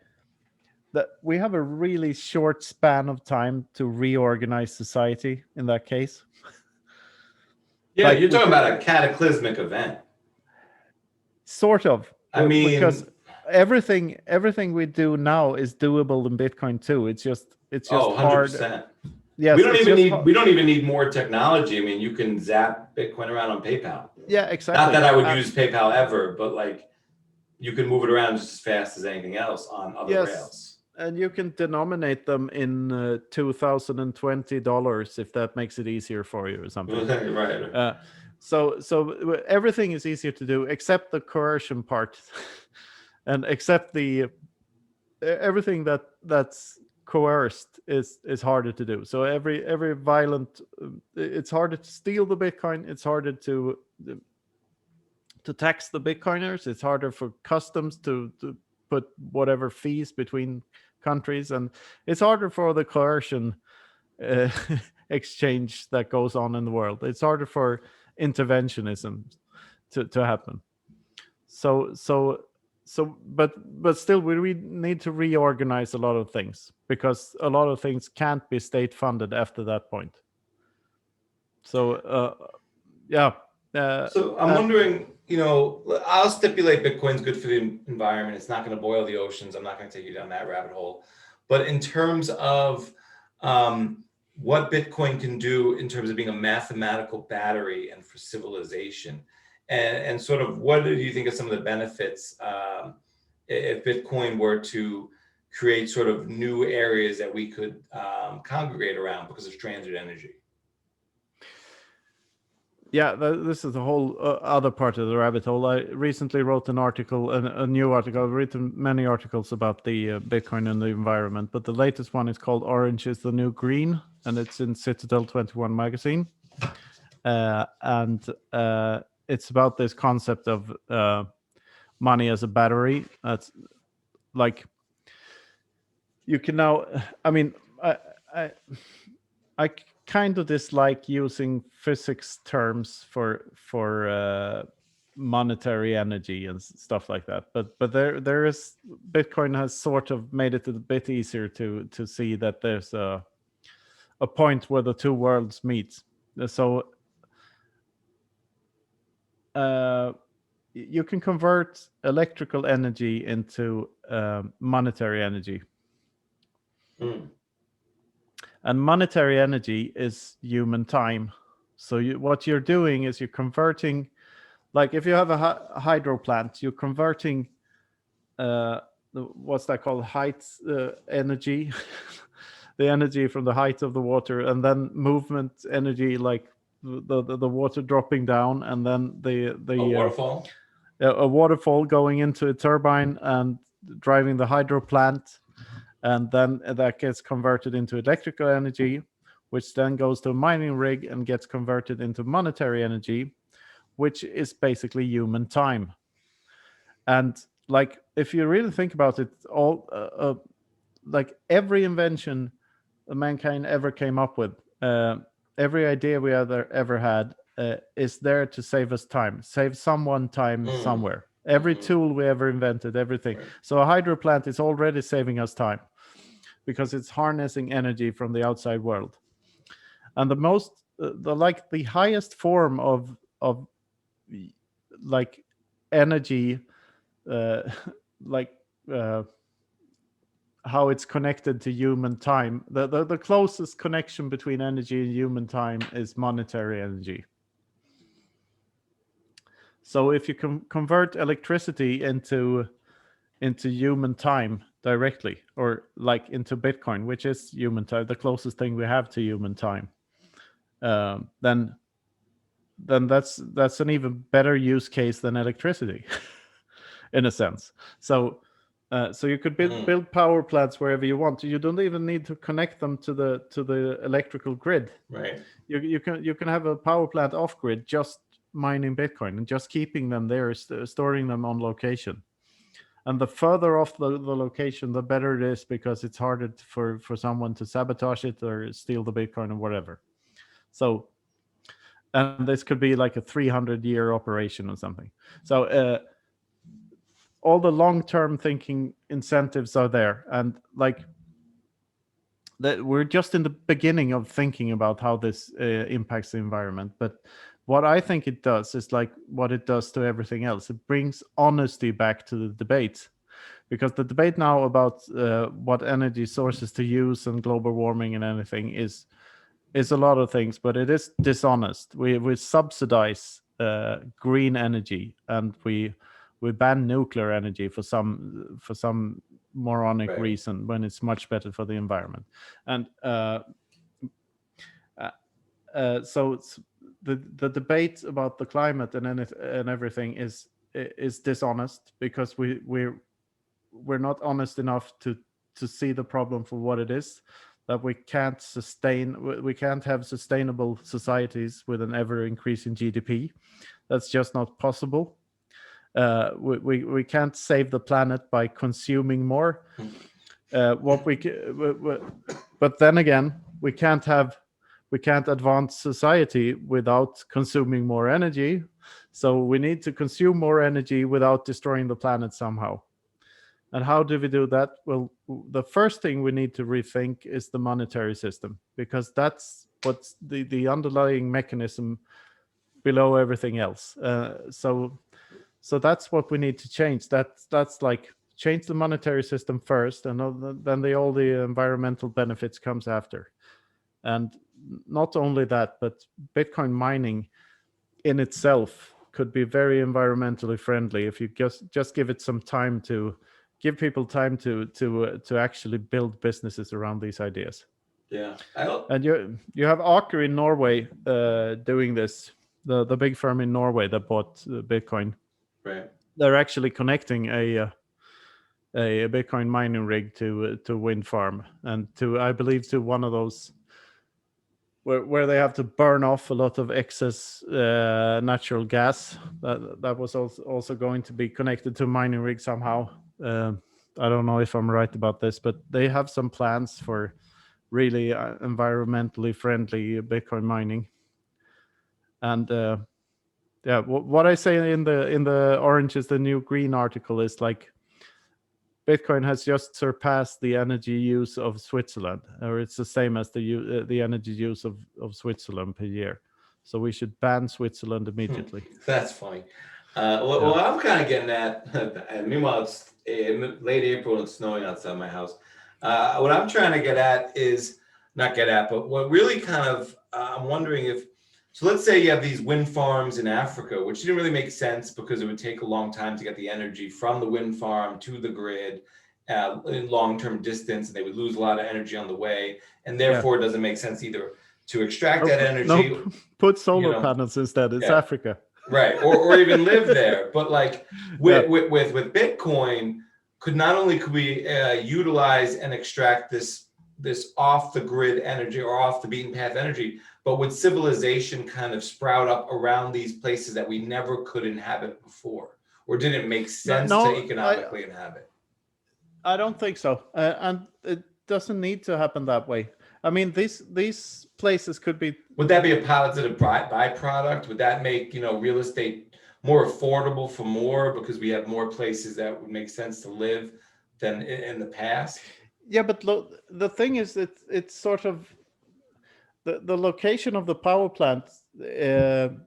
we have a really short span of time to reorganize society in that case. Yeah, like, you're talking about a cataclysmic event. Sort of. I mean, because everything we do now is doable in Bitcoin too. It's just 100%. Yes, we don't even need more technology. I mean, you can zap Bitcoin around on PayPal. Yeah, exactly. Not that I would use PayPal ever, but like you can move it around just as fast as anything else on other rails. And you can denominate them in 2020 dollars if that makes it easier for you or something. Right. So everything is easier to do except the coercion part, and except the everything that's coerced is harder to do. So every violent, it's harder to steal the Bitcoin. It's harder to tax the Bitcoiners. It's harder for customs to put whatever fees between countries, and it's harder for the coercion exchange that goes on in the world. It's harder for interventionism to happen. So but still we need to reorganize a lot of things, because a lot of things can't be state funded after that point. So so I'm wondering, I'll stipulate Bitcoin's good for the environment. It's not going to boil the oceans. I'm not going to take you down that rabbit hole. But in terms of what Bitcoin can do in terms of being a mathematical battery and for civilization, and sort of what do you think are some of the benefits if Bitcoin were to create sort of new areas that we could congregate around because of transit energy? Yeah, this is a whole other part of the rabbit hole. I recently wrote an article, a new article. I've written many articles about the Bitcoin and the environment, but the latest one is called Orange is the New Green, and it's in Citadel 21 magazine. And it's about this concept of money as a battery. That's like, you can now, I mean, I kind of dislike using physics terms for monetary energy and stuff like that, but there is, Bitcoin has sort of made it a bit easier to see that there's a point where the two worlds meet. So you can convert electrical energy into monetary energy. And monetary energy is human time. So what you're doing is you're converting, like if you have a hydro plant, you're converting what's that called, height energy, the energy from the height of the water, and then movement energy, like the water dropping down, and then the waterfall, a waterfall going into a turbine and driving the hydro plant. And then that gets converted into electrical energy, which then goes to a mining rig and gets converted into monetary energy, which is basically human time. And like, if you really think about it, all like every invention mankind ever came up with, every idea we ever had is there to save us time, save someone time somewhere. Every tool we ever invented, everything. Right. So a hydro plant is already saving us time because it's harnessing energy from the outside world. And the most, the highest form of like energy, how it's connected to human time. The closest connection between energy and human time is monetary energy. So if you can convert electricity into human time directly, or like into Bitcoin, which is human time, the closest thing we have to human time, then that's an even better use case than electricity, in a sense. So you could build power plants wherever you want. You don't even need to connect them to the electrical grid. Right. You can have a power plant off grid, just mining Bitcoin and just keeping them there, storing them on location. And the further off the location, the better it is, because it's harder for someone to sabotage it or steal the Bitcoin or whatever. So, and this could be like a 300-year operation or something. So all the long-term thinking incentives are there, and like that, we're just in the beginning of thinking about how this impacts the environment. But what I think it does is like what it does to everything else. It brings honesty back to the debate, because the debate now about what energy sources to use and global warming and anything is a lot of things, but it is dishonest. We subsidize green energy, and we ban nuclear energy for some moronic reason, when it's much better for the environment. And so it's, the debate about the climate and everything is dishonest, because we're not honest enough to see the problem for what it is, that we can't have sustainable societies with an ever increasing GDP. That's just not possible. We can't save the planet by consuming more. But then again, we can't advance society without consuming more energy. So we need to consume more energy without destroying the planet somehow. And how do we do that? Well, the first thing we need to rethink is the monetary system, because that's what's the underlying mechanism below everything else. So that's what we need to change. That's like, change the monetary system first, and then all the environmental benefits comes after. And not only that, but Bitcoin mining in itself could be very environmentally friendly if you just give it some time, to give people time to actually build businesses around these ideas. Yeah. And you have Aker in Norway doing this, the big firm in Norway that bought Bitcoin. Right. They're actually connecting a Bitcoin mining rig to wind farm, and I believe to one of those where they have to burn off a lot of excess natural gas. That was also going to be connected to a mining rig somehow. I don't know if I'm right about this, but they have some plans for really environmentally friendly Bitcoin mining. And what I say in the Orange is the New Green article is like, Bitcoin has just surpassed the energy use of Switzerland, or it's the same as the energy use of Switzerland per year. So we should ban Switzerland immediately. That's funny. What I'm kind of getting at, and meanwhile it's late April and it's snowing outside my house. What I'm trying to get at is, but what really kind of, I'm wondering if, so let's say you have these wind farms in Africa, which didn't really make sense because it would take a long time to get the energy from the wind farm to the grid in long-term distance, and they would lose a lot of energy on the way, and therefore it doesn't make sense either to extract that energy. No, put solar panels instead. It's Africa. Right, or even live there. But like with Bitcoin, not only could we utilize and extract this this off the grid energy or off the beaten path energy, but would civilization kind of sprout up around these places that we never could inhabit before, or did it make sense to economically inhabit? I don't think so, and it doesn't need to happen that way. I mean, these places could be. Would that be a positive byproduct? Would that make, real estate more affordable for more because we have more places that would make sense to live than in the past? Yeah, but the thing is that it's sort of the location of the power plant. You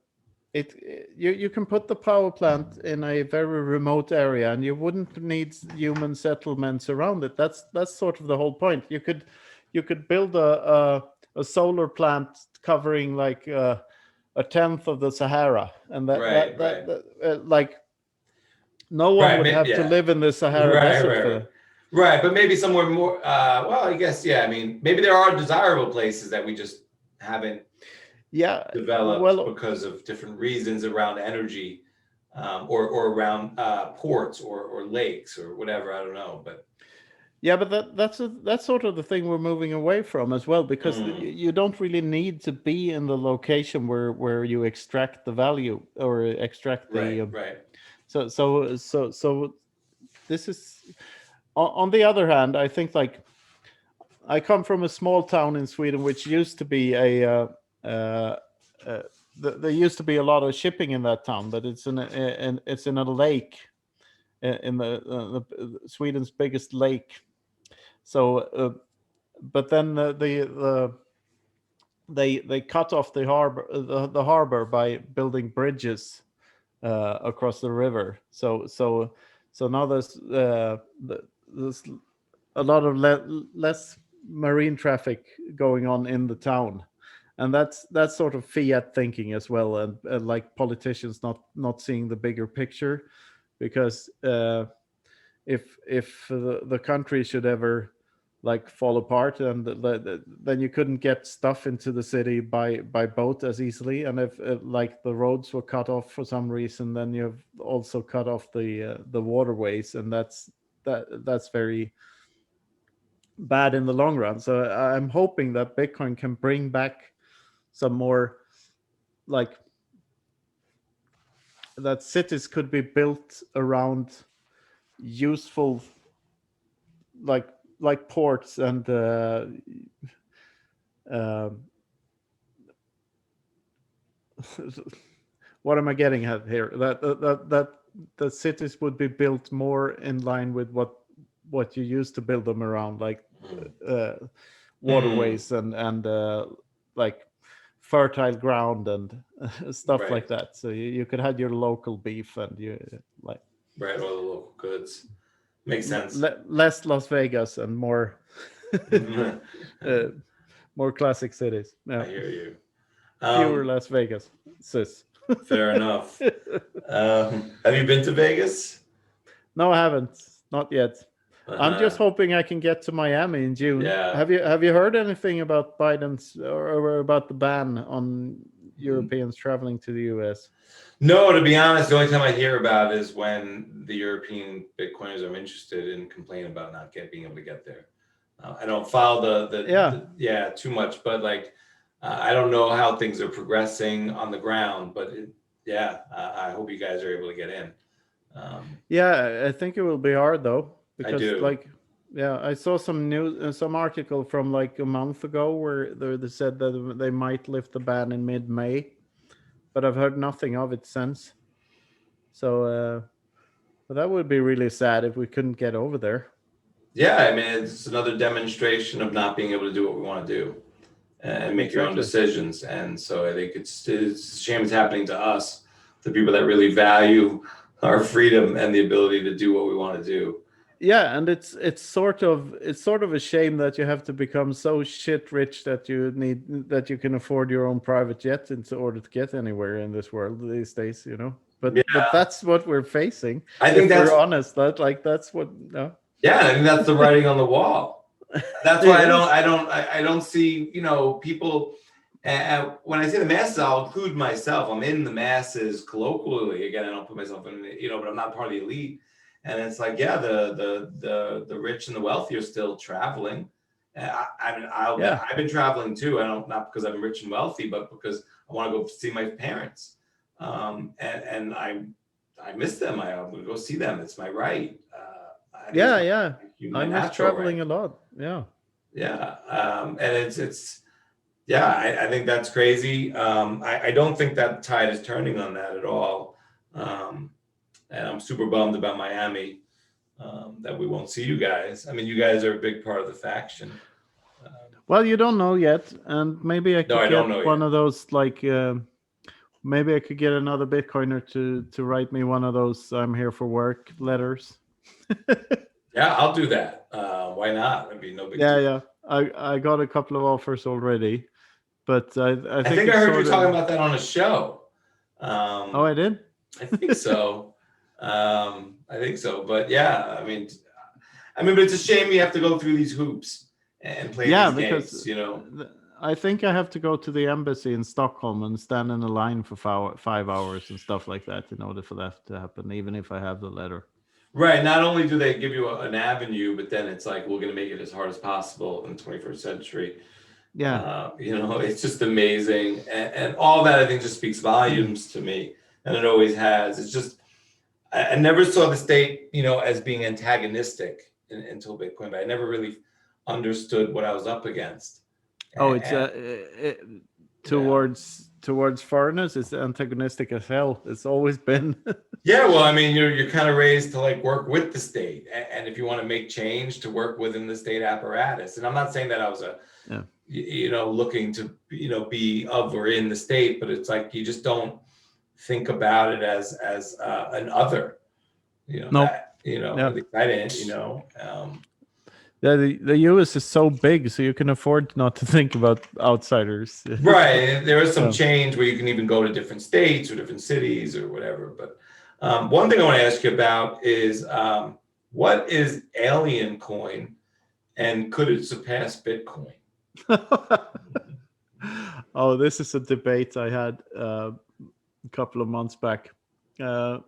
can put the power plant in a very remote area, and you wouldn't need human settlements around it. That's sort of the whole point. You could build a solar plant covering like a tenth of the Sahara, and like no one would have to live in the Sahara desert. Right, but maybe somewhere more. Well, I guess I mean, maybe there are desirable places that we just haven't developed because of different reasons around energy, or around ports or lakes or whatever. I don't know, but. Yeah, but that's sort of the thing we're moving away from as well, because you don't really need to be in the location where you extract the value or extract the right. So this is. On the other hand, I think like I come from a small town in Sweden, which used to be there used to be a lot of shipping in that town, but it's in a lake, in the Sweden's biggest lake. So, but then they cut off the harbor by building bridges across the river. So now there's a lot of less marine traffic going on in the town, and that's sort of fiat thinking as well, and like politicians not seeing the bigger picture, because if the country should ever like fall apart, and then you couldn't get stuff into the city by boat as easily, and if like the roads were cut off for some reason, then you've also cut off the waterways, and that's very bad in the long run. So I'm hoping that Bitcoin can bring back some more, like, that cities could be built around useful, like ports and what am I getting at here? That the cities would be built more in line with what you used to build them around, like waterways and like fertile ground and stuff like that. So you could have your local beef and you like all the local goods. Makes sense. Less Las Vegas and more more classic cities. Yeah. I hear you. Fewer Las Vegas. Fair enough. Have you been to Vegas? No, I haven't. Not yet. I'm just hoping I can get to Miami in June. Yeah. Have you heard anything about Biden's or about the ban on Europeans traveling to the US? No, to be honest, the only time I hear about it is when the European Bitcoiners I'm interested in complain about not being able to get there. I don't follow the too much, but like I don't know how things are progressing on the ground, but I hope you guys are able to get in. I think it will be hard though, because I do. I saw some news, some article from like a month ago where they said that they might lift the ban in mid-May, but I've heard nothing of it since. So, but that would be really sad if we couldn't get over there. Yeah, I mean, it's another demonstration of not being able to do what we want to do and make your own decisions. And so I think it's a shame it's happening to us, the people that really value our freedom and the ability to do what we want to do. Yeah, and it's sort of a shame that you have to become so shit rich that you can afford your own private jet in order to get anywhere in this world these days, you know. But that's what we're facing. I think we're honest. That's what. No. Yeah, I think that's the writing on the wall. That's why I don't see, you know, people. And when I say the masses, I'll include myself. I'm in the masses colloquially. Again, I don't put myself in, you know, but I'm not part of the elite. And it's like, the rich and the wealthy are still traveling, I've been traveling too. Not because I'm rich and wealthy, but because I want to go see my parents. And I miss them. I will go see them. It's my right. I miss natural traveling right. a lot. Yeah. And it's I think that's crazy. I don't think that tide is turning on that at all. And I'm super bummed about Miami, that we won't see you guys. I mean, you guys are a big part of the faction. Well, you don't know yet, and maybe I could get one of those, like, maybe I could get another Bitcoiner to write me one of those "I'm here for work" letters. Yeah, I'll do that. Why not? It'd be no big deal. Yeah. I got a couple of offers already, but I think I heard you talking about that on a show. Oh, I did? I think so. But yeah, I mean, but it's a shame you have to go through these hoops and play these because games, I think I have to go to the embassy in Stockholm and stand in a line for 5 hours and stuff like that in order for that to happen, even if I have the letter. Right. Not only do they give you an avenue, but then it's like, we're going to make it as hard as possible in the 21st century. Yeah. It's just amazing. And all that, I think, just speaks volumes to me. And it always has. It's just, I never saw the state, as being antagonistic until Bitcoin, but I never really understood what I was up against. Towards foreigners, it's antagonistic as hell. It's always been. Yeah, well, I mean, you're kind of raised to like work with the state, and if you want to make change, to work within the state apparatus. And I'm not saying that I was looking to be of or in the state, but it's like you just don't think about it as an other. At least I didn't. The US is so big, so you can afford not to think about outsiders. Right. There is some change where you can even go to different states or different cities or whatever. But one thing I want to ask you about is what is Aliencoin, and could it surpass Bitcoin? Oh, this is a debate I had a couple of months back. The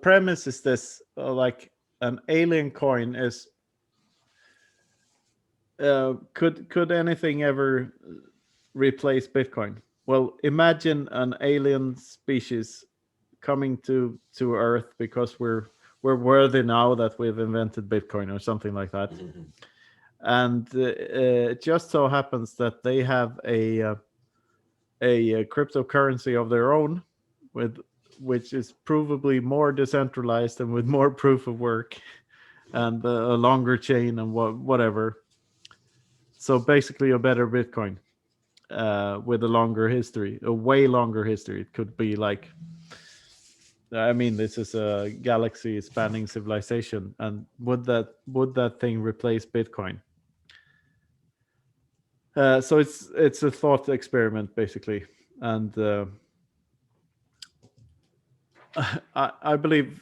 premise is this, like, an Aliencoin is could anything ever replace Bitcoin? Well, imagine an alien species coming to Earth because we're worthy now that we've invented Bitcoin or something like that. Mm-hmm. And it just so happens that they have a cryptocurrency of their own which is provably more decentralized and with more proof of work and a longer chain and whatever. So basically a better Bitcoin with a longer history, a way longer history. It could be like, this is a galaxy spanning civilization. And would that thing replace Bitcoin? So it's a thought experiment, basically. And I believe,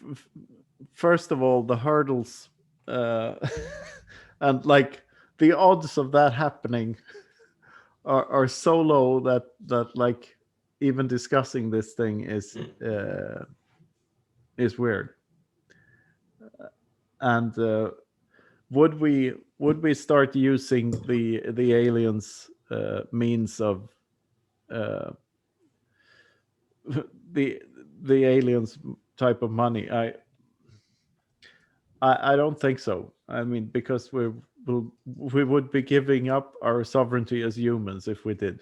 first of all, the hurdles and like the odds of that happening are so low that like even discussing this thing is weird. And would we start using the aliens means of the aliens type of money? I don't think so. Because we would be giving up our sovereignty as humans if we did.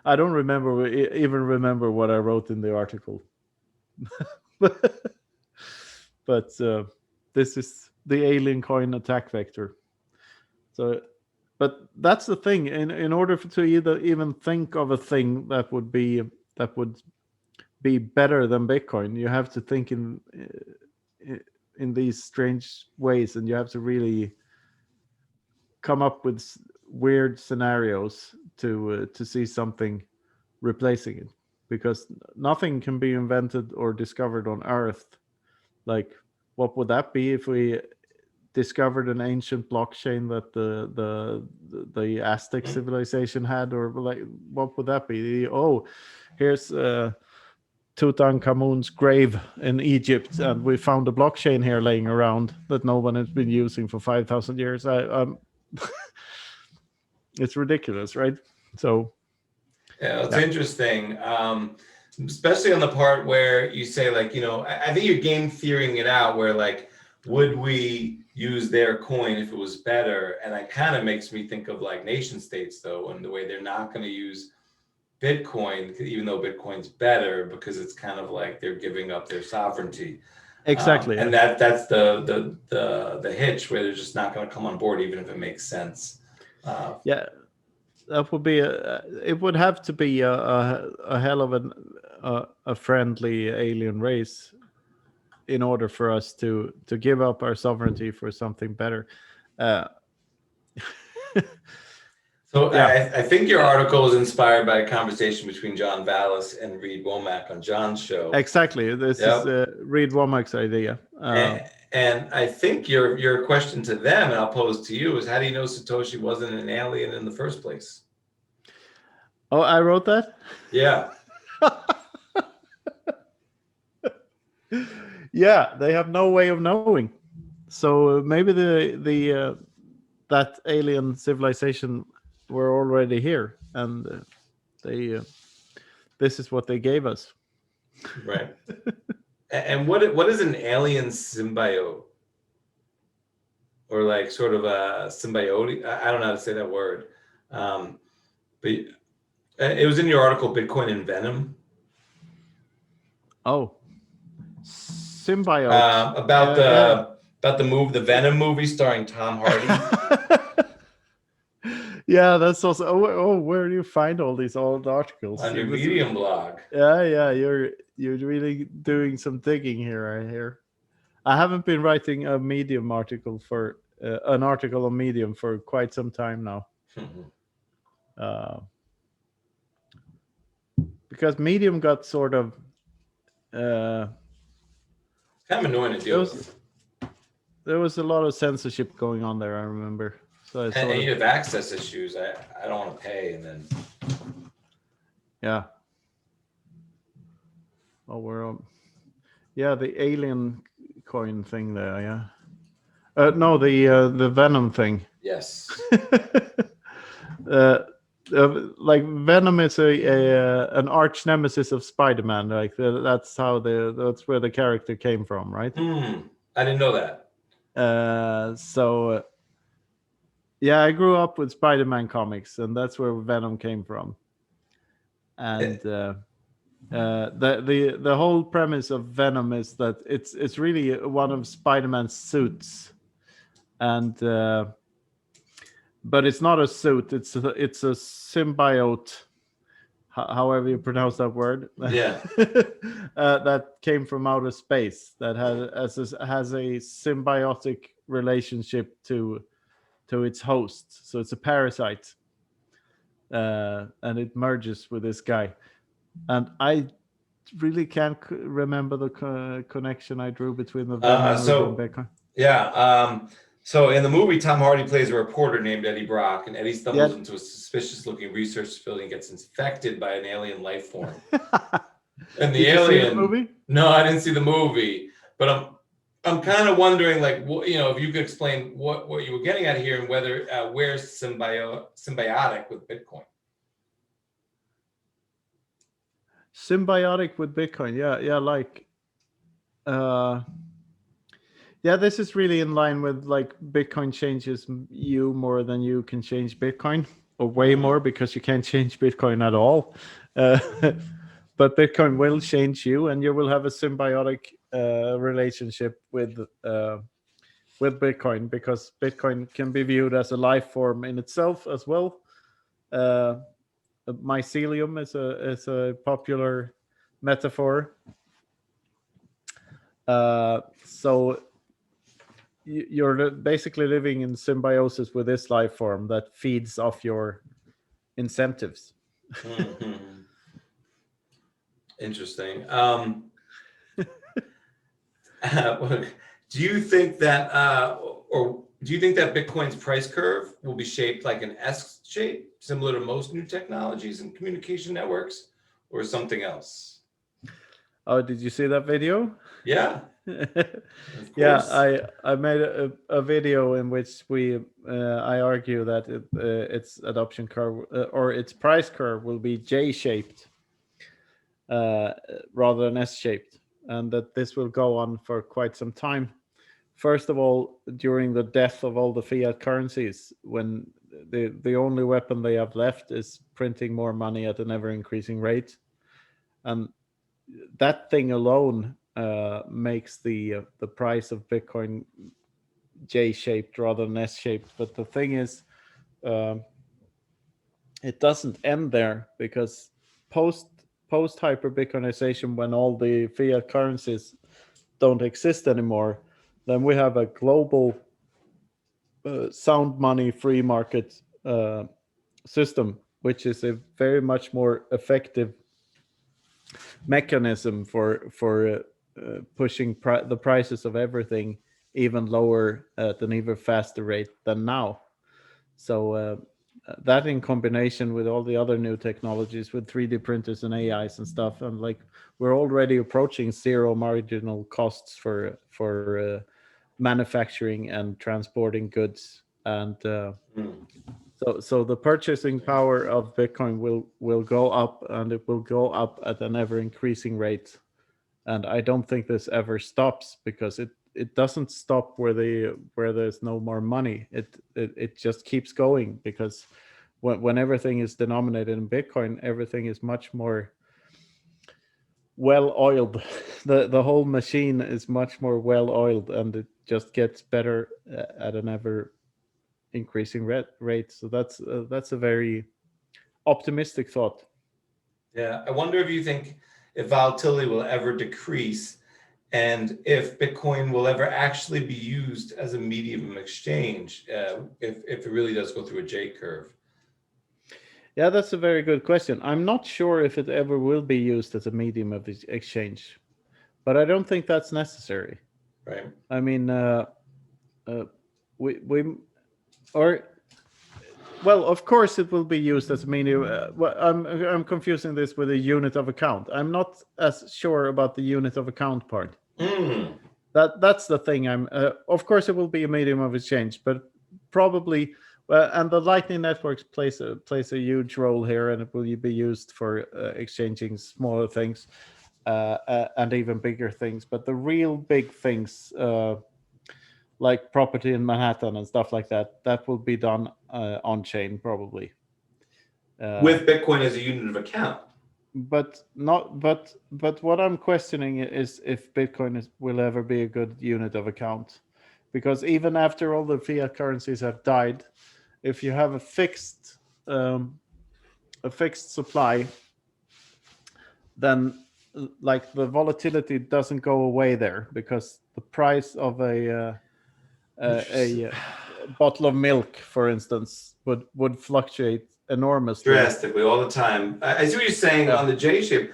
I don't even remember what I wrote in the article. But this is the Aliencoin attack vector. So, but that's the thing. In order to even think of a thing that would be better than Bitcoin, you have to think in these strange ways, and you have to really come up with weird scenarios to see something replacing it, because nothing can be invented or discovered on Earth. Like, what would that be if we discovered an ancient blockchain that the Aztec civilization had? Or like, what would that be? Here's Tutankhamun's grave in Egypt, and we found a blockchain here laying around that no one has been using for 5,000 years. It's ridiculous, right? So yeah, it's interesting, especially on the part where you say, like, I think you're game theorying it out, where like, would we use their coin if it was better? And it kind of makes me think of like nation states, though, and the way they're not going to use Bitcoin, even though Bitcoin's better, because it's kind of like they're giving up their sovereignty. exactly, and that's the hitch, where they're just not going to come on board, even if it makes sense. Yeah, that would be it would have to be a hell of a friendly alien race in order for us to give up our sovereignty for something better. So Yeah. I think your article is inspired by a conversation between John Vallis and Reed Womack on John's show. Exactly. This Yep. is Reed Womack's idea. And I think your question to them, and I'll pose to you, is how do you know Satoshi wasn't an alien in the first place? Oh, I wrote that? Yeah. Yeah, they have no way of knowing. So maybe the that alien civilization were already here, and they this is what they gave us. Right. And what is an alien symbiote? Or like sort of a symbiote? I don't know how to say that word. But it was in your article, Bitcoin and Venom. Oh, symbiote. About the Venom movie starring Tom Hardy. Yeah, that's also. Oh, where do you find all these old articles? On your Medium blog. Yeah, you're really doing some digging here, I hear. I haven't been writing a Medium article for an article on Medium for quite some time now. Because Medium got sort of kind of annoying to deal with. There was a lot of censorship going on there, I remember. So And you have access issues. I don't want to pay, and then yeah. Oh, we're on. Yeah, the Aliencoin thing there. Yeah. No, the Venom thing. yes. Like Venom is an arch nemesis of Spider-Man. Like that's where the character came from, right? I didn't know that. So yeah, I grew up with Spider-Man comics, and that's where Venom came from. And the whole premise of Venom is that it's really one of Spider-Man's suits, and but it's not a suit. It's a symbiote, however you pronounce that word. Yeah. That came from outer space. That has a symbiotic relationship to its host. So it's a parasite, and it merges with this guy. And I really can't remember the connection I drew between the Venom and Bitcoin. Yeah. So in the movie, Tom Hardy plays a reporter named Eddie Brock, and Eddie stumbles into a suspicious-looking research facility and gets infected by an alien life form. And the alien. You see the movie? No, I didn't see the movie, but I'm kind of wondering, like, if you could explain what you were getting at here, and whether where's symbiotic with Bitcoin. Symbiotic with Bitcoin, yeah, like, yeah, this is really in line with like Bitcoin changes you more than you can change Bitcoin, or way more, because you can't change Bitcoin at all. But Bitcoin will change you, and you will have a symbiotic relationship with Bitcoin, because Bitcoin can be viewed as a life form in itself as well. Mycelium is a popular metaphor. So you're basically living in symbiosis with this life form that feeds off your incentives. Interesting. Do you think that Bitcoin's price curve will be shaped like an S shape, similar to most new technologies and communication networks, or something else? Oh, did you see that video? Yeah, of Yeah, course. I made a video in which I argue that its adoption curve or its price curve will be J-shaped uh, rather than S-shaped, and that this will go on for quite some time. First of all, during the death of all the fiat currencies, when the only weapon they have left is printing more money at an ever increasing rate, and that thing alone makes the price of Bitcoin J-shaped rather than S-shaped. But the thing is, um, it doesn't end there, because post hyper Bitcoinization, when all the fiat currencies don't exist anymore, then we have a global sound money free market system, which is a very much more effective mechanism for pushing the prices of everything even lower at an even faster rate than now. So that, in combination with all the other new technologies, with 3D printers and AIs and stuff, and like we're already approaching zero marginal costs for manufacturing and transporting goods, and so the purchasing power of Bitcoin will go up, and it will go up at an ever increasing rate. And I don't think this ever stops, because it doesn't stop where there's no more money. It just keeps going, because when everything is denominated in Bitcoin, everything is much more well oiled. The whole machine is much more well oiled, and it just gets better at an ever increasing rate. So that's a very optimistic thought. Yeah, I wonder if you think if volatility will ever decrease, and if Bitcoin will ever actually be used as a medium of exchange, if it really does go through a J curve. Yeah, that's a very good question. I'm not sure if it ever will be used as a medium of exchange, but I don't think that's necessary. Right. I mean, we or well, of course it will be used as a medium. Well, I'm confusing this with a unit of account. I'm not as sure about the unit of account part. That's the thing. Of course it will be a medium of exchange, but probably and the Lightning networks plays a huge role here, and it will be used for exchanging smaller things and even bigger things. But the real big things, like property in Manhattan and stuff like that, that will be done on chain probably. With Bitcoin as a unit of account. But what I'm questioning is if Bitcoin will ever be a good unit of account, because even after all the fiat currencies have died, if you have a fixed supply, then like the volatility doesn't go away there, because the price of a bottle of milk, for instance, would fluctuate enormously. Drastically all the time. I see what you're saying on the J shape.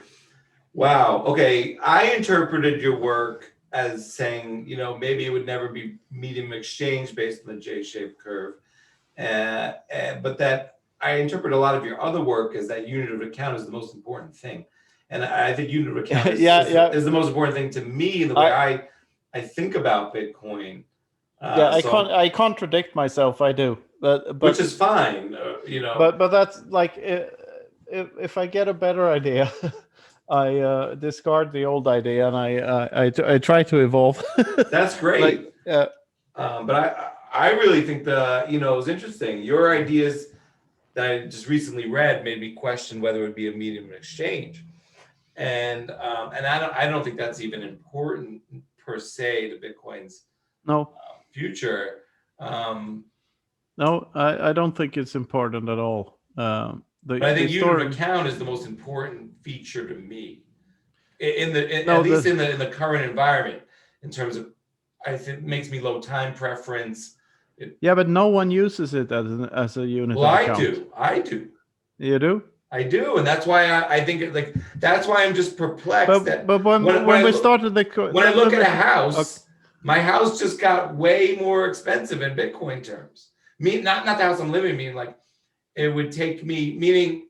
Wow. Okay. I interpreted your work as saying, maybe it would never be medium exchange based on the J-shaped curve. But that I interpret a lot of your other work as that unit of account is the most important thing. And I think unit of account is the most important thing to me in the way I think about Bitcoin. I contradict myself. I do, but which is fine, But that's like if I get a better idea, I discard the old idea, and I try to evolve. That's great. But I really think it was interesting. Your ideas that I just recently read made me question whether it would be a medium of exchange, and I don't think that's even important per se to Bitcoin's future. No, I don't think it's important at all. But I think unit of account is the most important feature to me, at least in the current environment, in terms of I think it makes me low time preference. But no one uses it as a unit. Well, of account. I do. You do? I do, and that's why I think that's why I'm just perplexed. But when we started when I look at a house, my house just got way more expensive in Bitcoin terms. Not the house I'm living in, meaning like it would take me, meaning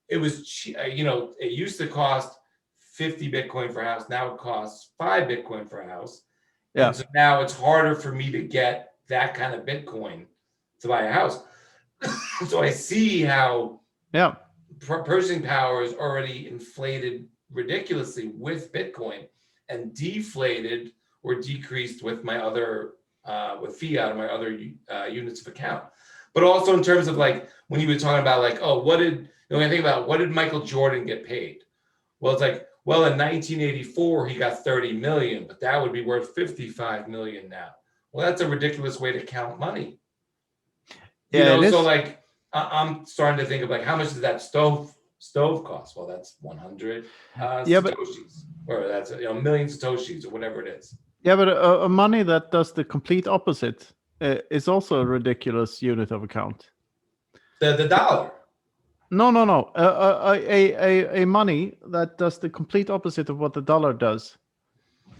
it was, it used to cost 50 Bitcoin for a house. Now it costs 5 Bitcoin for a house. Yeah. And so now it's harder for me to get that kind of Bitcoin to buy a house. So I see how purchasing power is already inflated ridiculously with Bitcoin and deflated or decreased with my other with fiat and my other units of account. But also in terms of like when you were talking about like, oh, when I think about what did Michael Jordan get paid? Well, it's like, well, in 1984 he got 30 million, but that would be worth 55 million now. Well, that's a ridiculous way to count money. You know, so like I'm starting to think of like how much does that stove cost? Well, that's 100 satoshis, or that's a million satoshis or whatever it is. Yeah, but a money that does the complete opposite is also a ridiculous unit of account. The dollar. No. A money that does the complete opposite of what the dollar does,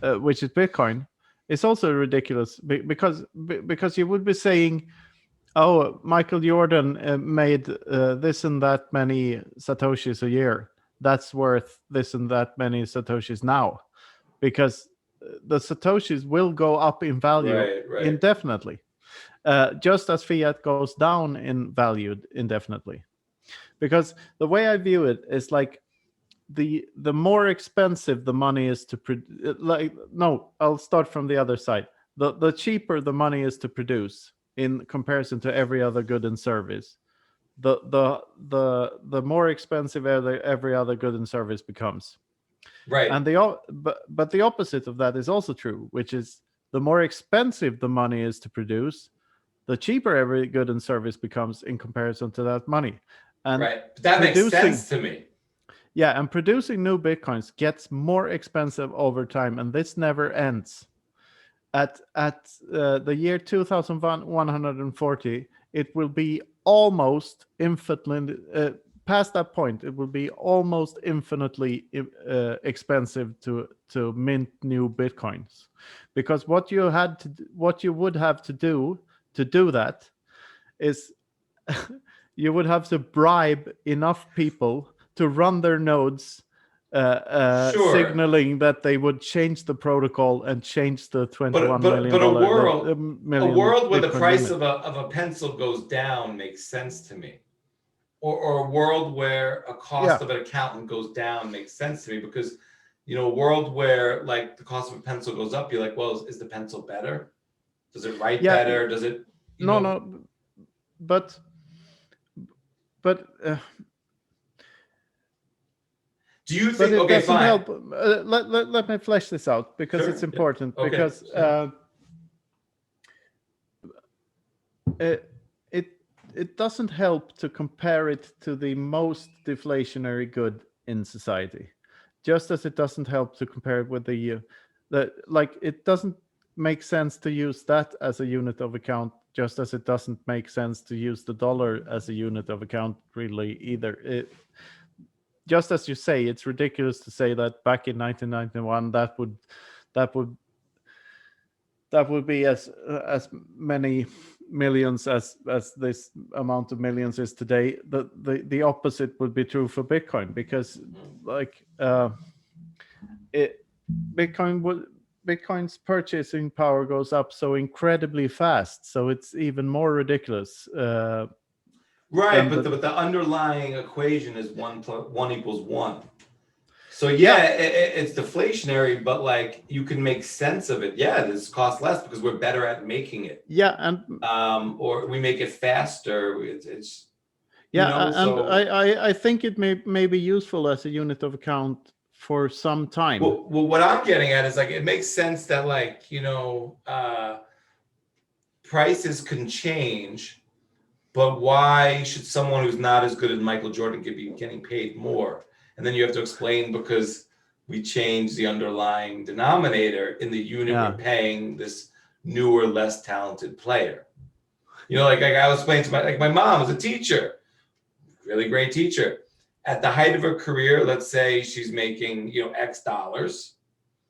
which is Bitcoin, is also ridiculous because you would be saying, oh, Michael Jordan made this and that many satoshis a year. That's worth this and that many satoshis now, because the satoshis will go up in value indefinitely, just as fiat goes down in value indefinitely. Because the way I view it is like the more expensive the money is to I'll start from the other side. The cheaper the money is to produce in comparison to every other good and service, the more expensive every other good and service becomes. Right. And but the opposite of that is also true, which is the more expensive the money is to produce, the cheaper every good and service becomes in comparison to that money. And but that makes sense to me. Yeah, and producing new Bitcoins gets more expensive over time, and this never ends. At the year 2140, it will be almost infinitely past that point. It will be almost infinitely expensive to mint new Bitcoins, because what you would have to do that is you would have to bribe enough people to run their nodes, signaling that they would change the protocol and change the $21 million. But a world where the price limit. of a pencil goes down makes sense to me. Or a world where a cost of an accountant goes down makes sense to me, because a world where like the cost of a pencil goes up, you're like, well, is the pencil better? Does it write better? Does it? But do you think? But it doesn't help. Let me flesh this out, because it's important. Yeah. Okay. Because it doesn't help to compare it to the most deflationary good in society, just as it doesn't help to compare it with it doesn't make sense to use that as a unit of account, just as it doesn't make sense to use the dollar as a unit of account really either. Just as you say, it's ridiculous to say that back in 1991 that would be as many millions as this amount of millions is today. The opposite would be true for Bitcoin, because Bitcoin's purchasing power goes up so incredibly fast, so it's even more ridiculous. Right, but the underlying equation is 1 + 1 = 1. So it's deflationary, but like you can make sense of it. Yeah, this costs less because we're better at making it. Yeah, and or we make it faster. It's I think it may be useful as a unit of account for some time. Well, what I'm getting at is like it makes sense that prices can change. But why should someone who's not as good as Michael Jordan be getting paid more? And then you have to explain, because we changed the underlying denominator in the unit we're paying this newer, less talented player. Like I was explaining to my mom was a teacher, really great teacher. At the height of her career, let's say she's making X dollars,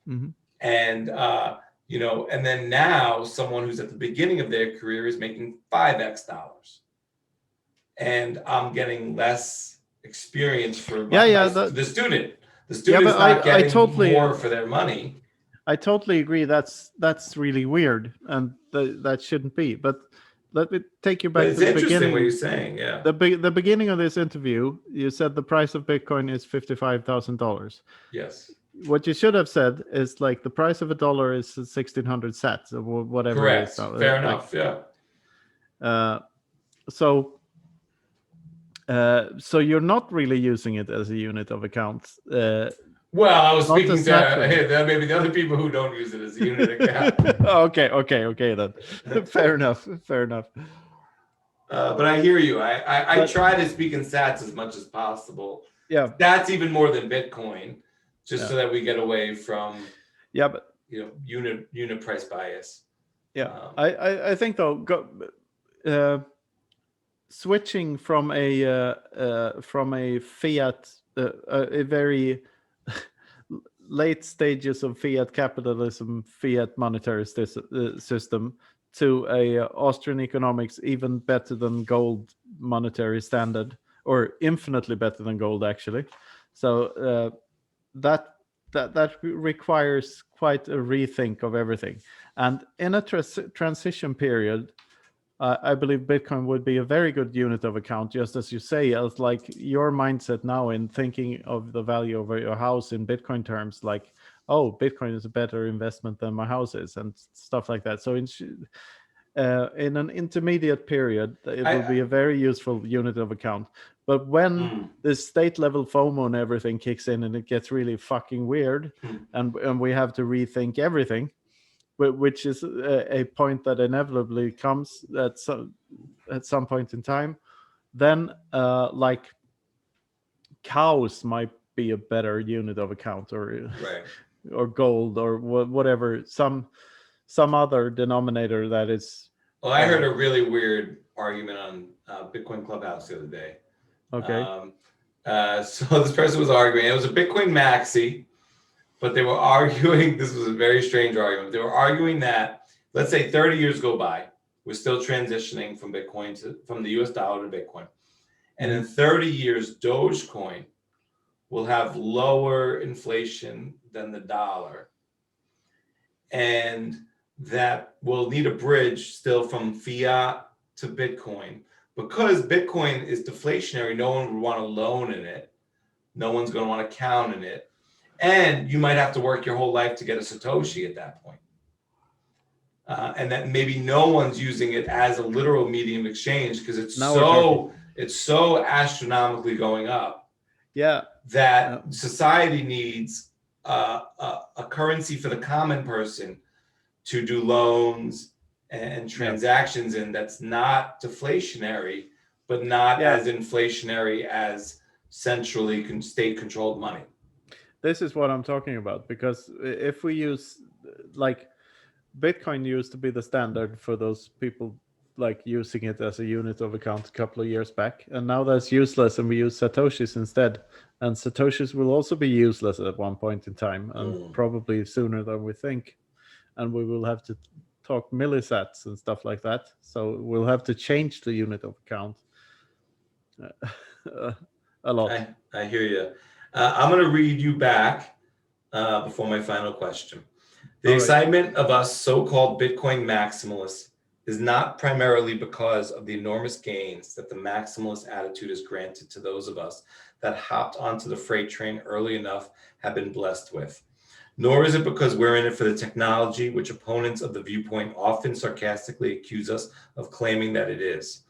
and and then now someone who's at the beginning of their career is making 5X dollars. And I'm getting less experience for the student. The student's but not I getting totally more for their money. I totally agree. That's really weird, and that shouldn't be. But let me take you But back it's to the interesting what beginning. you're saying. Yeah. The beginning of this interview, you said the price of Bitcoin is $55,000. Yes. What you should have said is like the price of $1 is 1,600 sats or whatever Correct. it is. Now. Fair enough. Yeah. So you're not really using it as a unit of account. Well, I was Not speaking as to naturally. maybe the other people who don't use it as a unit account. Okay then. Fair enough. But I hear you. I try to speak in sats as much as possible. Yeah. That's even more than Bitcoin, just so that we get away from but unit price bias. Yeah, I think though, switching from a fiat, a very late stages of fiat capitalism, fiat monetary system, to a Austrian economics even better than gold monetary standard, or infinitely better than gold actually. So that requires quite a rethink of everything. And in a transition period, I believe Bitcoin would be a very good unit of account, just as you say, as like your mindset now in thinking of the value of your house in Bitcoin terms, like, oh, Bitcoin is a better investment than my house is, and stuff like that. So in an intermediate period, it will be a very useful unit of account. But when the state level FOMO and everything kicks in and it gets really fucking weird, and we have to rethink everything, which is a point that inevitably comes at some point in time, then like cows might be a better unit of account, or or gold, or whatever, some other denominator that is. Well, I heard a really weird argument on Bitcoin Clubhouse the other day. Okay. So this person was arguing. It was a Bitcoin maxi, but they were arguing. This was a very strange argument. They were arguing that, let's say 30 years go by, we're still transitioning from Bitcoin from the US dollar to Bitcoin. And in 30 years, Dogecoin will have lower inflation than the dollar. And that we'll need a bridge still from fiat to Bitcoin. Because Bitcoin is deflationary, no one would want to loan in it. No one's going to want to count in it. And you might have to work your whole life to get a Satoshi at that point. And that maybe no one's using it as a literal medium of exchange because it's so astronomically going up. Yeah. That society needs a currency for the common person to do loans and transactions in that's not deflationary, but not as inflationary as centrally state-controlled money. This is what I'm talking about, because if we use, like, Bitcoin used to be the standard for those people like using it as a unit of account a couple of years back, and now that's useless and we use Satoshis instead, and Satoshis will also be useless at one point in time, and probably sooner than we think, and we will have to talk millisats and stuff like that, so we'll have to change the unit of account a lot. I hear you. I'm going to read you back before my final question. The excitement of us so-called Bitcoin maximalists is not primarily because of the enormous gains that the maximalist attitude has granted to those of us that hopped onto the freight train early enough have been blessed with. Nor is it because we're in it for the technology, which opponents of the viewpoint often sarcastically accuse us of claiming that it is.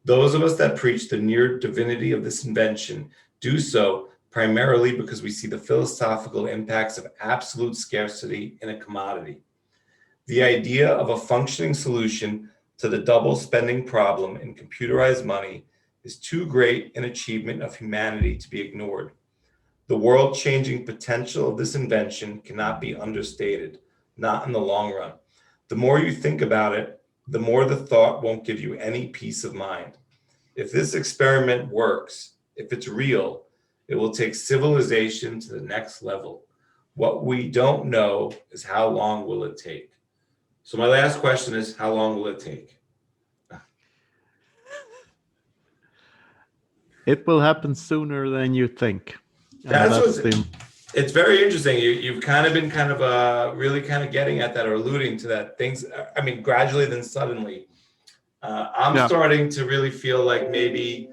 Those of us that preach the near divinity of this invention do so primarily because we see the philosophical impacts of absolute scarcity in a commodity. The idea of a functioning solution to the double spending problem in computerized money is too great an achievement of humanity to be ignored. The world-changing potential of this invention cannot be understated, not in the long run. The more you think about it, the more the thought won't give you any peace of mind. If this experiment works, if it's real, it will take civilization to the next level. What we don't know is how long will it take? So my last question is, how long will it take? It will happen sooner than you think. That's It's very interesting. You've kind of been really kind of getting at that or alluding to that things. I mean, gradually then suddenly. I'm starting to really feel like maybe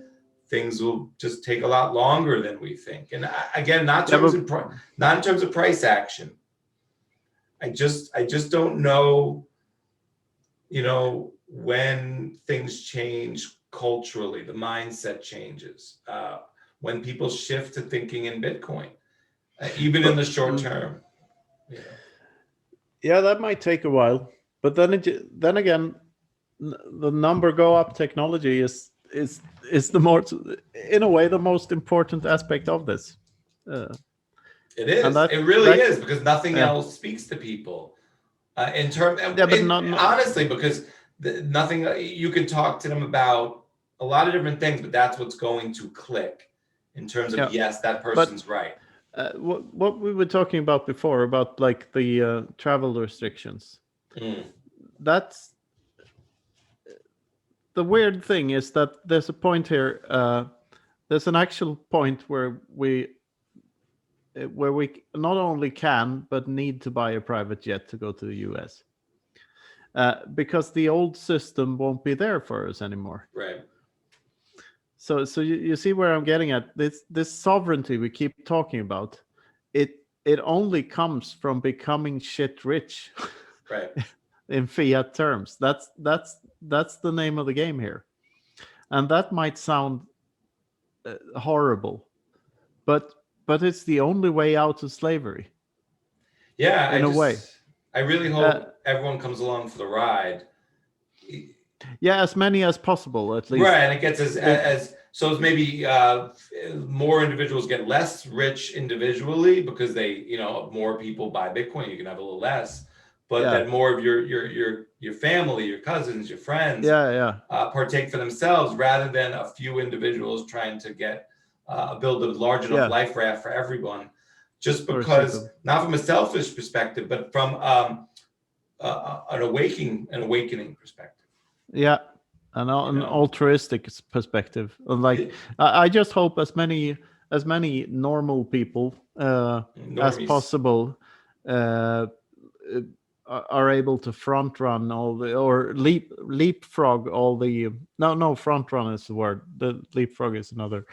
things will just take a lot longer than we think. And again, not in terms of price action. I just don't know, when things change culturally, the mindset changes, when people shift to thinking in Bitcoin, even in the short term. Yeah, that might take a while, but then again, the number go up technology is the more, in a way, the most important aspect of this. It is. It really is, because nothing else speaks to people. Honestly, because nothing, you can talk to them about a lot of different things, but that's what's going to click in terms of yes, that person's right. What we were talking about before about like the travel restrictions. That's the weird thing, is that there's a point here. There's an actual point where we not only can but need to buy a private jet to go to the US, because the old system won't be there for us anymore. Right. So you see where I'm getting at. This sovereignty we keep talking about, it only comes from becoming shit rich, right? In fiat terms. That's the name of the game here, and that might sound horrible, but it's the only way out of slavery. Yeah, in a way. I really hope everyone comes along for the ride. Yeah, as many as possible, at least. Right, and it gets as maybe more individuals get less rich individually because they, more people buy Bitcoin. You can have a little less, but then more of your family, your cousins, your friends, partake for themselves, rather than a few individuals trying to get build a large enough life raft for everyone. Just because, not from a selfish perspective, but from an awakening perspective. Yeah, an altruistic perspective. Like, I just hope as many normal people as possible are able to front run all the, or leapfrog all the. No, front run is the word. The leapfrog is another.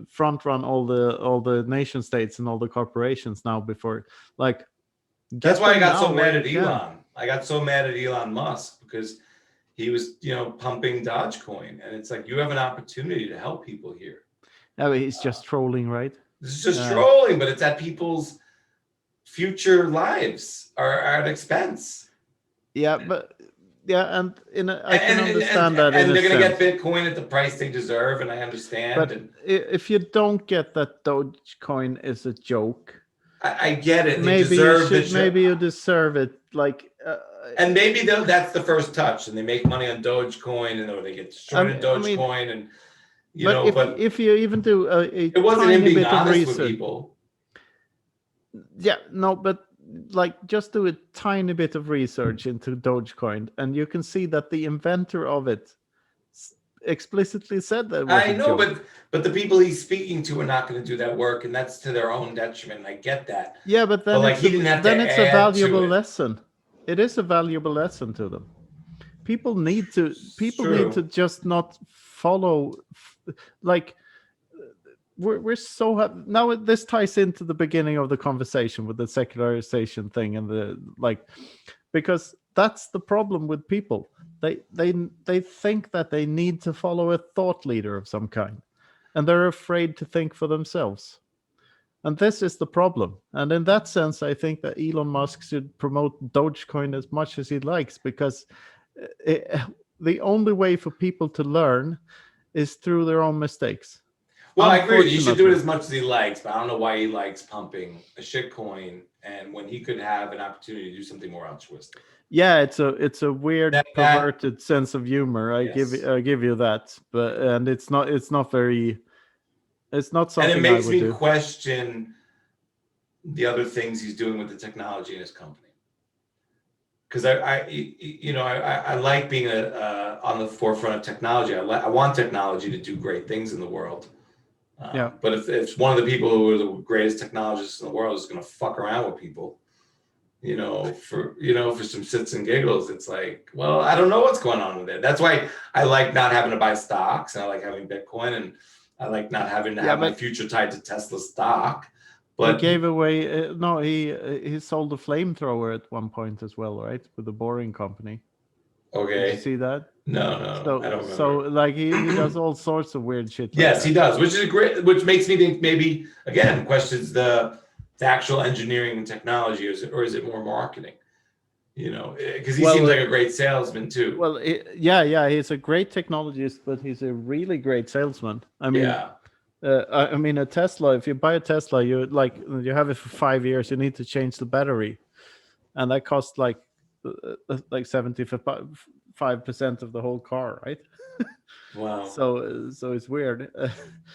Front run all the nation states and all the corporations now before, like. That's why I got so mad at Elon. I got so mad at Elon Musk because he was, pumping Dogecoin, and it's like, you have an opportunity to help people here. Yeah, but he's just trolling, right? This is just trolling, but it's at people's future lives are at expense. Yeah, but and I can understand that. And they're going to get Bitcoin at the price they deserve, and I understand. But if you don't get that Dogecoin is a joke. I get it. Maybe you deserve it. Like, and maybe that's the first touch, and they make money on Dogecoin, or they get destroyed in Dogecoin, and if you even do it wasn't him being honest with people. Yeah, no, but like, just do a tiny bit of research into Dogecoin, and you can see that the inventor of it explicitly said that. I know, but the people he's speaking to are not going to do that work, and that's to their own detriment. I get that. Yeah, but then he didn't have then to it's a valuable lesson. It is a valuable lesson to them. People need to just not follow. Like, we're so now. This ties into the beginning of the conversation with the secularization thing and because that's the problem with people. They think that they need to follow a thought leader of some kind, and they're afraid to think for themselves. And this is the problem. And in that sense, I think that Elon Musk should promote Dogecoin as much as he likes, because the only way for people to learn is through their own mistakes. Well, I agree. He should do it as much as he likes, but I don't know why he likes pumping a shitcoin, and when he could have an opportunity to do something more altruistic. Yeah, it's a weird, perverted sense of humor. I give you that, and it's not something. And it makes me question the other things he's doing with the technology in his company. Because I like being on the forefront of technology. I want technology to do great things in the world. Yeah. But if one of the people who are the greatest technologists in the world is going to fuck around with people, for some shits and giggles, it's like, well, I don't know what's going on with it. That's why I like not having to buy stocks, and I like having Bitcoin, and I like not having to have my future tied to Tesla stock. But he gave away he sold a flamethrower at one point as well, right? With the Boring Company. Okay. Did you see that? No, I don't remember. So like he does all sorts of weird shit. Yes, he does, which is great, which makes me think maybe again questions the actual engineering and technology, or is it more marketing? Because he seems like a great salesman too. Well, he's a great technologist, but he's a really great salesman. I mean, a Tesla. If you buy a Tesla, you have it for 5 years. You need to change the battery, and that costs like 75% of the whole car, right? Wow. So it's weird.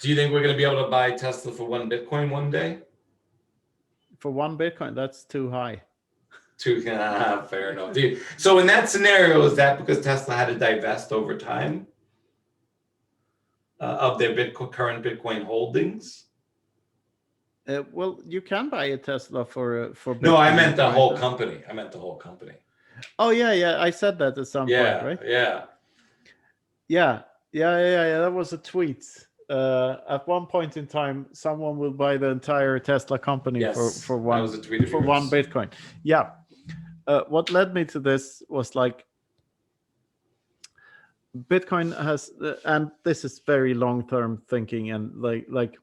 Do you think we're going to be able to buy Tesla for 1 Bitcoin one day? For 1 Bitcoin, that's too high. Fair enough. So in that scenario, is that because Tesla had to divest over time of their current Bitcoin holdings? Well, you can buy a Tesla for Bitcoin. No, I meant the whole company. Oh yeah. I said that at some point, right? Yeah. That was a tweet. At one point in time, someone will buy the entire Tesla company for one Bitcoin. Yeah. What led me to this was like Bitcoin has, and this is very long-term thinking, and like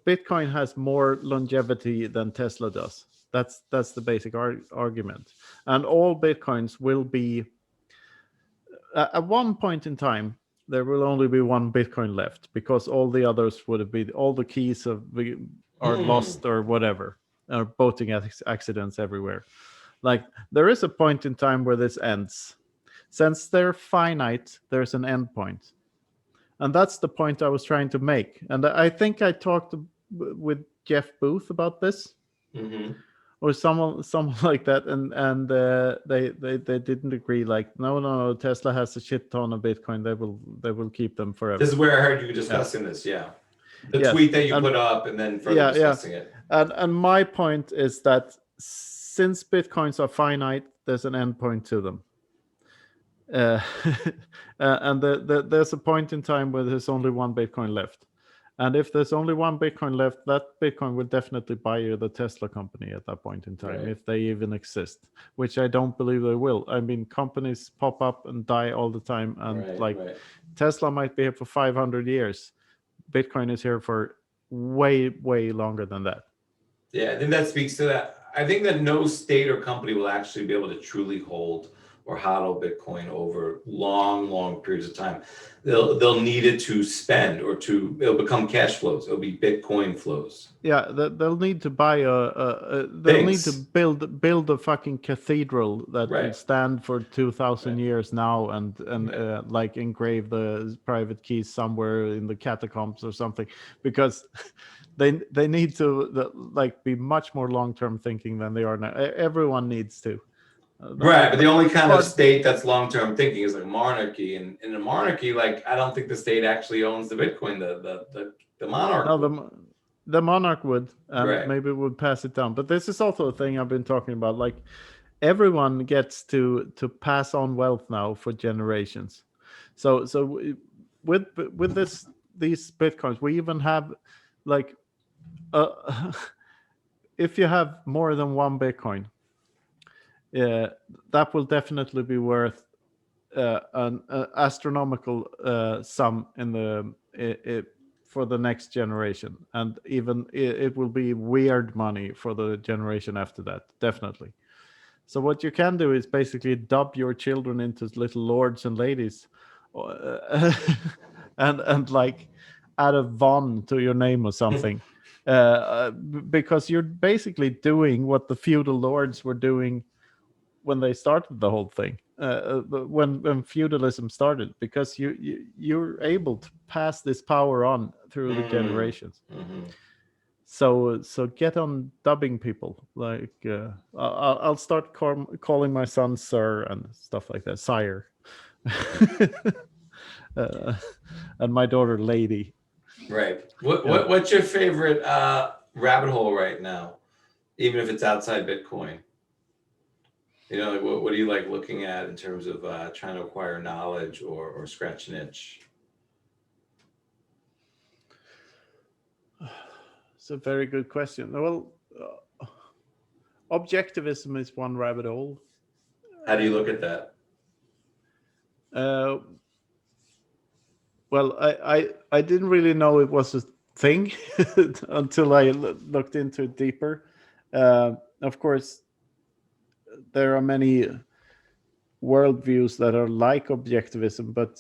Bitcoin has more longevity than Tesla does. That's the basic argument, and all Bitcoins will be at one point in time. There will only be 1 Bitcoin left because all the others would have been, all the keys are lost or whatever, or boating accidents everywhere. Like there is a point in time where this ends. Since they're finite, there's an end point. And that's the point I was trying to make. And I think I talked with Jeff Booth about this. Mm-hmm. Or someone like that, and they didn't agree. Like, no, Tesla has a shit ton of Bitcoin. They will keep them forever. This is where I heard you discussing this. Yeah, the tweet that you put up, and then further discussing it. And my point is that since Bitcoins are finite, there's an end point to them. And there's a point in time where there's only 1 Bitcoin left. And if there's only 1 Bitcoin left, that Bitcoin will definitely buy you the Tesla company at that point in time, if they even exist, which I don't believe they will. I mean, companies pop up and die all the time. And Tesla might be here for 500 years. Bitcoin is here for way, way longer than that. Yeah, I think that speaks to that. I think that no state or company will actually be able to truly hold or hodl Bitcoin over long periods of time. They'll need it to spend, or it'll become cash flows. It'll be Bitcoin flows. Yeah, they'll need to buy they'll need to build a fucking cathedral that will stand for 2,000 years now, and like engrave the private keys somewhere in the catacombs or something, because they need to like be much more long-term thinking than they are now. Everyone needs to. But the only kind of state that's long-term thinking is like monarchy, and in a monarchy, like I don't think the state actually owns the Bitcoin. The monarch. No, the monarch would, and maybe would pass it down. But this is also a thing I've been talking about. Like everyone gets to pass on wealth now for generations. So with these Bitcoins, we even have like if you have more than 1 Bitcoin. That will definitely be worth an astronomical sum for the next generation, and even it will be weird money for the generation after that, definitely. So what you can do is basically dub your children into little lords and ladies, and like add a von to your name or something, because you're basically doing what the feudal lords were doing when they started the whole thing, when feudalism started, because you're able to pass this power on through the generations. So get on dubbing people. Like I'll start calling my son sir and stuff like that, sire, and my daughter lady. Right. What's your favorite rabbit hole right now, even if it's outside Bitcoin? You know, like what do you like looking at in terms of trying to acquire knowledge or scratch an itch? It's a very good question. Well, objectivism is one rabbit hole. How do you look at that? Well, I didn't really know it was a thing until I looked into it deeper. Of course, there are many worldviews that are like objectivism, but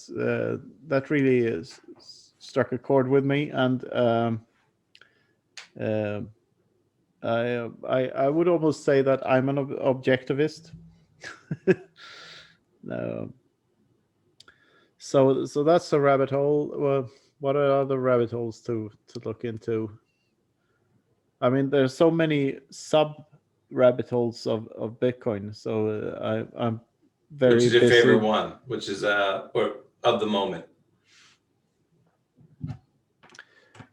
that really struck a chord with me, and I would almost say that I'm an objectivist. So that's a rabbit hole. Well, what are other rabbit holes to look into? I mean, there's so many sub rabbit holes of Bitcoin. So I'm very Which is your busy. favorite one? Which is or of the moment?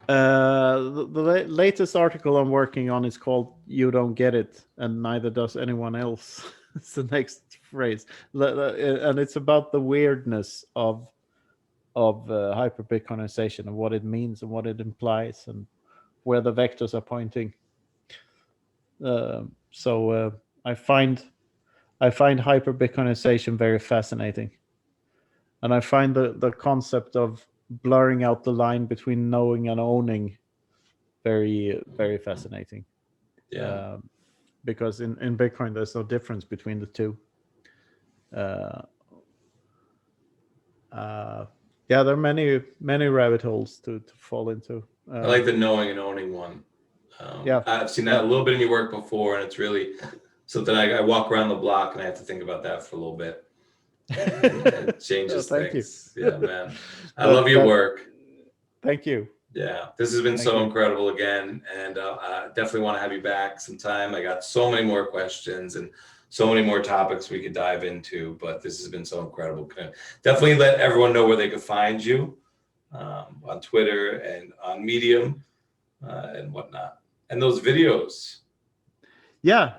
The latest article I'm working on is called "You Don't Get It, and Neither Does Anyone Else." It's the next phrase, and it's about the weirdness of hyper Bitcoinization and what it means and what it implies and where the vectors are pointing. So I find hyper Bitcoinization very fascinating, and I find the concept of blurring out the line between knowing and owning very, very fascinating. Yeah. Because in Bitcoin there's no difference between the two. Yeah, there are many rabbit holes to fall into. I like the knowing and owning one. Yeah, I've seen that a little bit in your work before, and it's really something I walk around the block and I have to think about that for a little bit. It changes Thank things. you. Yeah, man. I love your work. Thank you. Yeah, this has been so incredible again, and I definitely want to have you back sometime. I got so many more questions and so many more topics we could dive into, but this has been so incredible. Definitely let everyone know where they could find you on Twitter and on Medium and whatnot, and those videos. Yeah.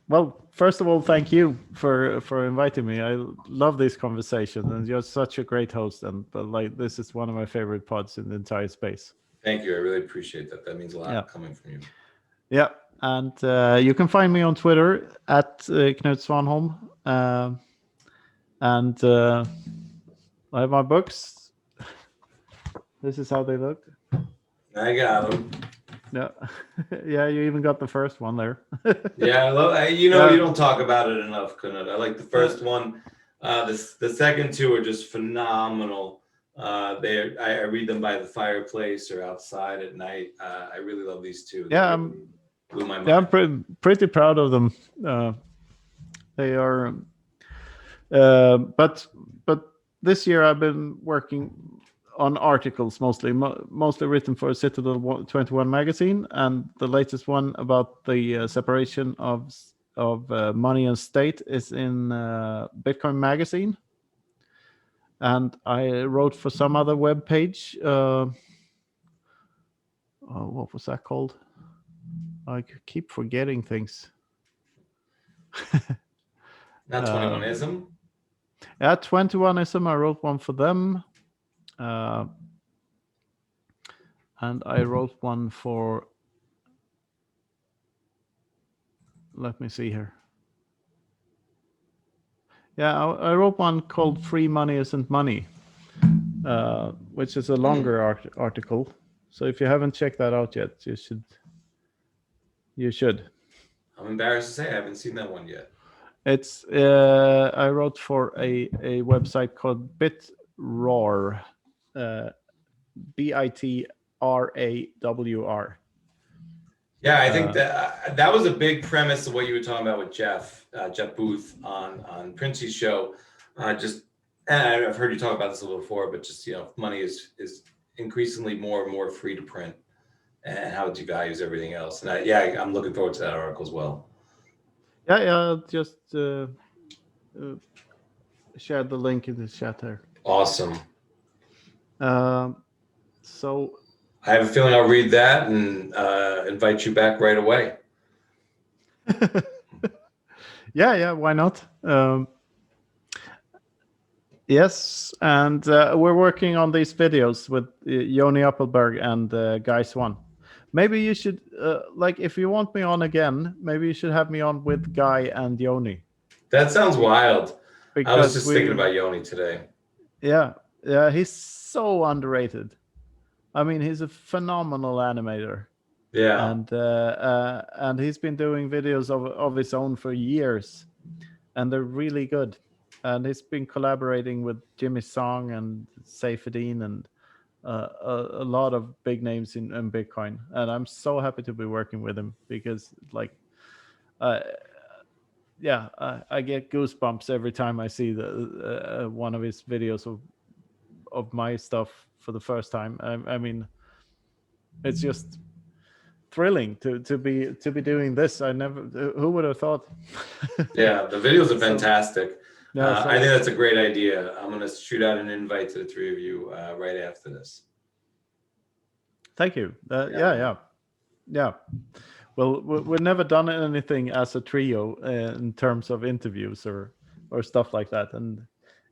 Well, first of all, thank you for inviting me. I love this conversation, and you're such a great host. And like, this is one of my favorite pods in the entire space. Thank you. I really appreciate that. That means a lot coming from you. Yeah, and you can find me on Twitter at Knut Svanholm, and I have my books. This is how they look. I got them. Yeah, yeah. You even got the first one there. Yeah, I love. You don't talk about it enough, Knut. I like the first one. The second two are just phenomenal. I read them by the fireplace or outside at night. I really love these two. Yeah, blew my mind. Yeah, I'm pretty proud of them. They are, but this year I've been working on articles mostly written for Citadel 21 magazine, and the latest one about the separation of money and state is in Bitcoin magazine. And I wrote for some other web page. What was that called? I keep forgetting things. Not 21ism? Yeah, 21ism. I wrote one for them. And I wrote one for, let me see here. Yeah, I wrote one called Free Money Isn't Money, which is a longer article. So if you haven't checked that out yet, you should. I'm embarrassed to say I haven't seen that one yet. It's I wrote for a website called BitRawr, BITRAWR. Yeah, I think that was a big premise of what you were talking about with Jeff Booth on Princey's show. And I've heard you talk about this a little before, but just money is increasingly more and more free to print, and how it devalues everything else. And I'm looking forward to that article as well. Yeah, just share the link in the chat there. Awesome. So I have a feeling I'll read that and invite you back right away. Yeah, why not? Yes, and we're working on these videos with Joni Appelberg and Guy Swan. Maybe you should, like, if you want me on again, maybe you should have me on with Guy and Joni. That sounds wild. Because I was just thinking about Joni today. Yeah, he's so underrated. I mean, he's a phenomenal animator. Yeah. And he's been doing videos of his own for years, and they're really good. And he's been collaborating with Jimmy Song and Saifedean and a lot of big names in Bitcoin. And I'm so happy to be working with him because, like, I get goosebumps every time I see the one of his videos of my stuff for the first time. I mean, it's just thrilling to be doing this. Who would have thought? Yeah, the videos are fantastic. I think that's a great idea. I'm going to shoot out an invite to the three of you right after this. Thank you. Yeah. Well, we've never done anything as a trio in terms of interviews or stuff like that. And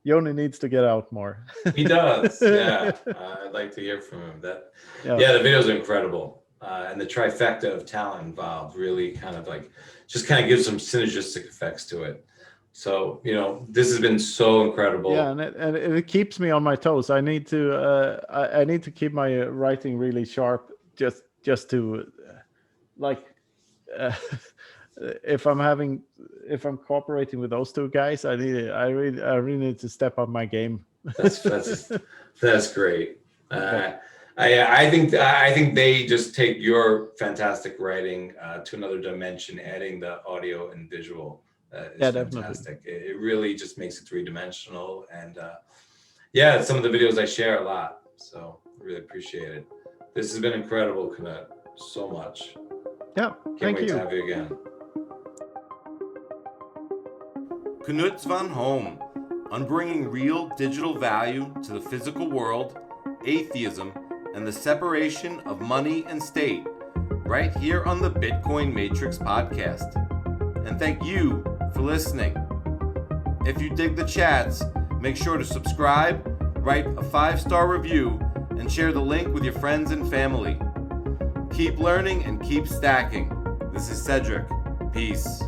Joni needs to get out more. He does. Yeah. I'd like to hear from him. The videos are incredible. And the trifecta of talent involved really kind of gives some synergistic effects to it. So, this has been so incredible. Yeah, and it keeps me on my toes. I need to I need to keep my writing really sharp just to if I'm cooperating with those two guys, I really need to step up my game. That's great. Okay. I think they just take your fantastic writing to another dimension, adding the audio and visual. Is fantastic. It really just makes it three-dimensional, and some of the videos I share a lot. So I really appreciate it. This has been incredible, Knut. So much. Yeah, Can't wait to have you again. Knut Svanholm on bringing real digital value to the physical world, atheism, and the separation of money and state, right here on the Bitcoin Matrix podcast. And thank you for listening. If you dig the chats, make sure to subscribe, write a 5-star review, and share the link with your friends and family. Keep learning and keep stacking. This is Cedric. Peace.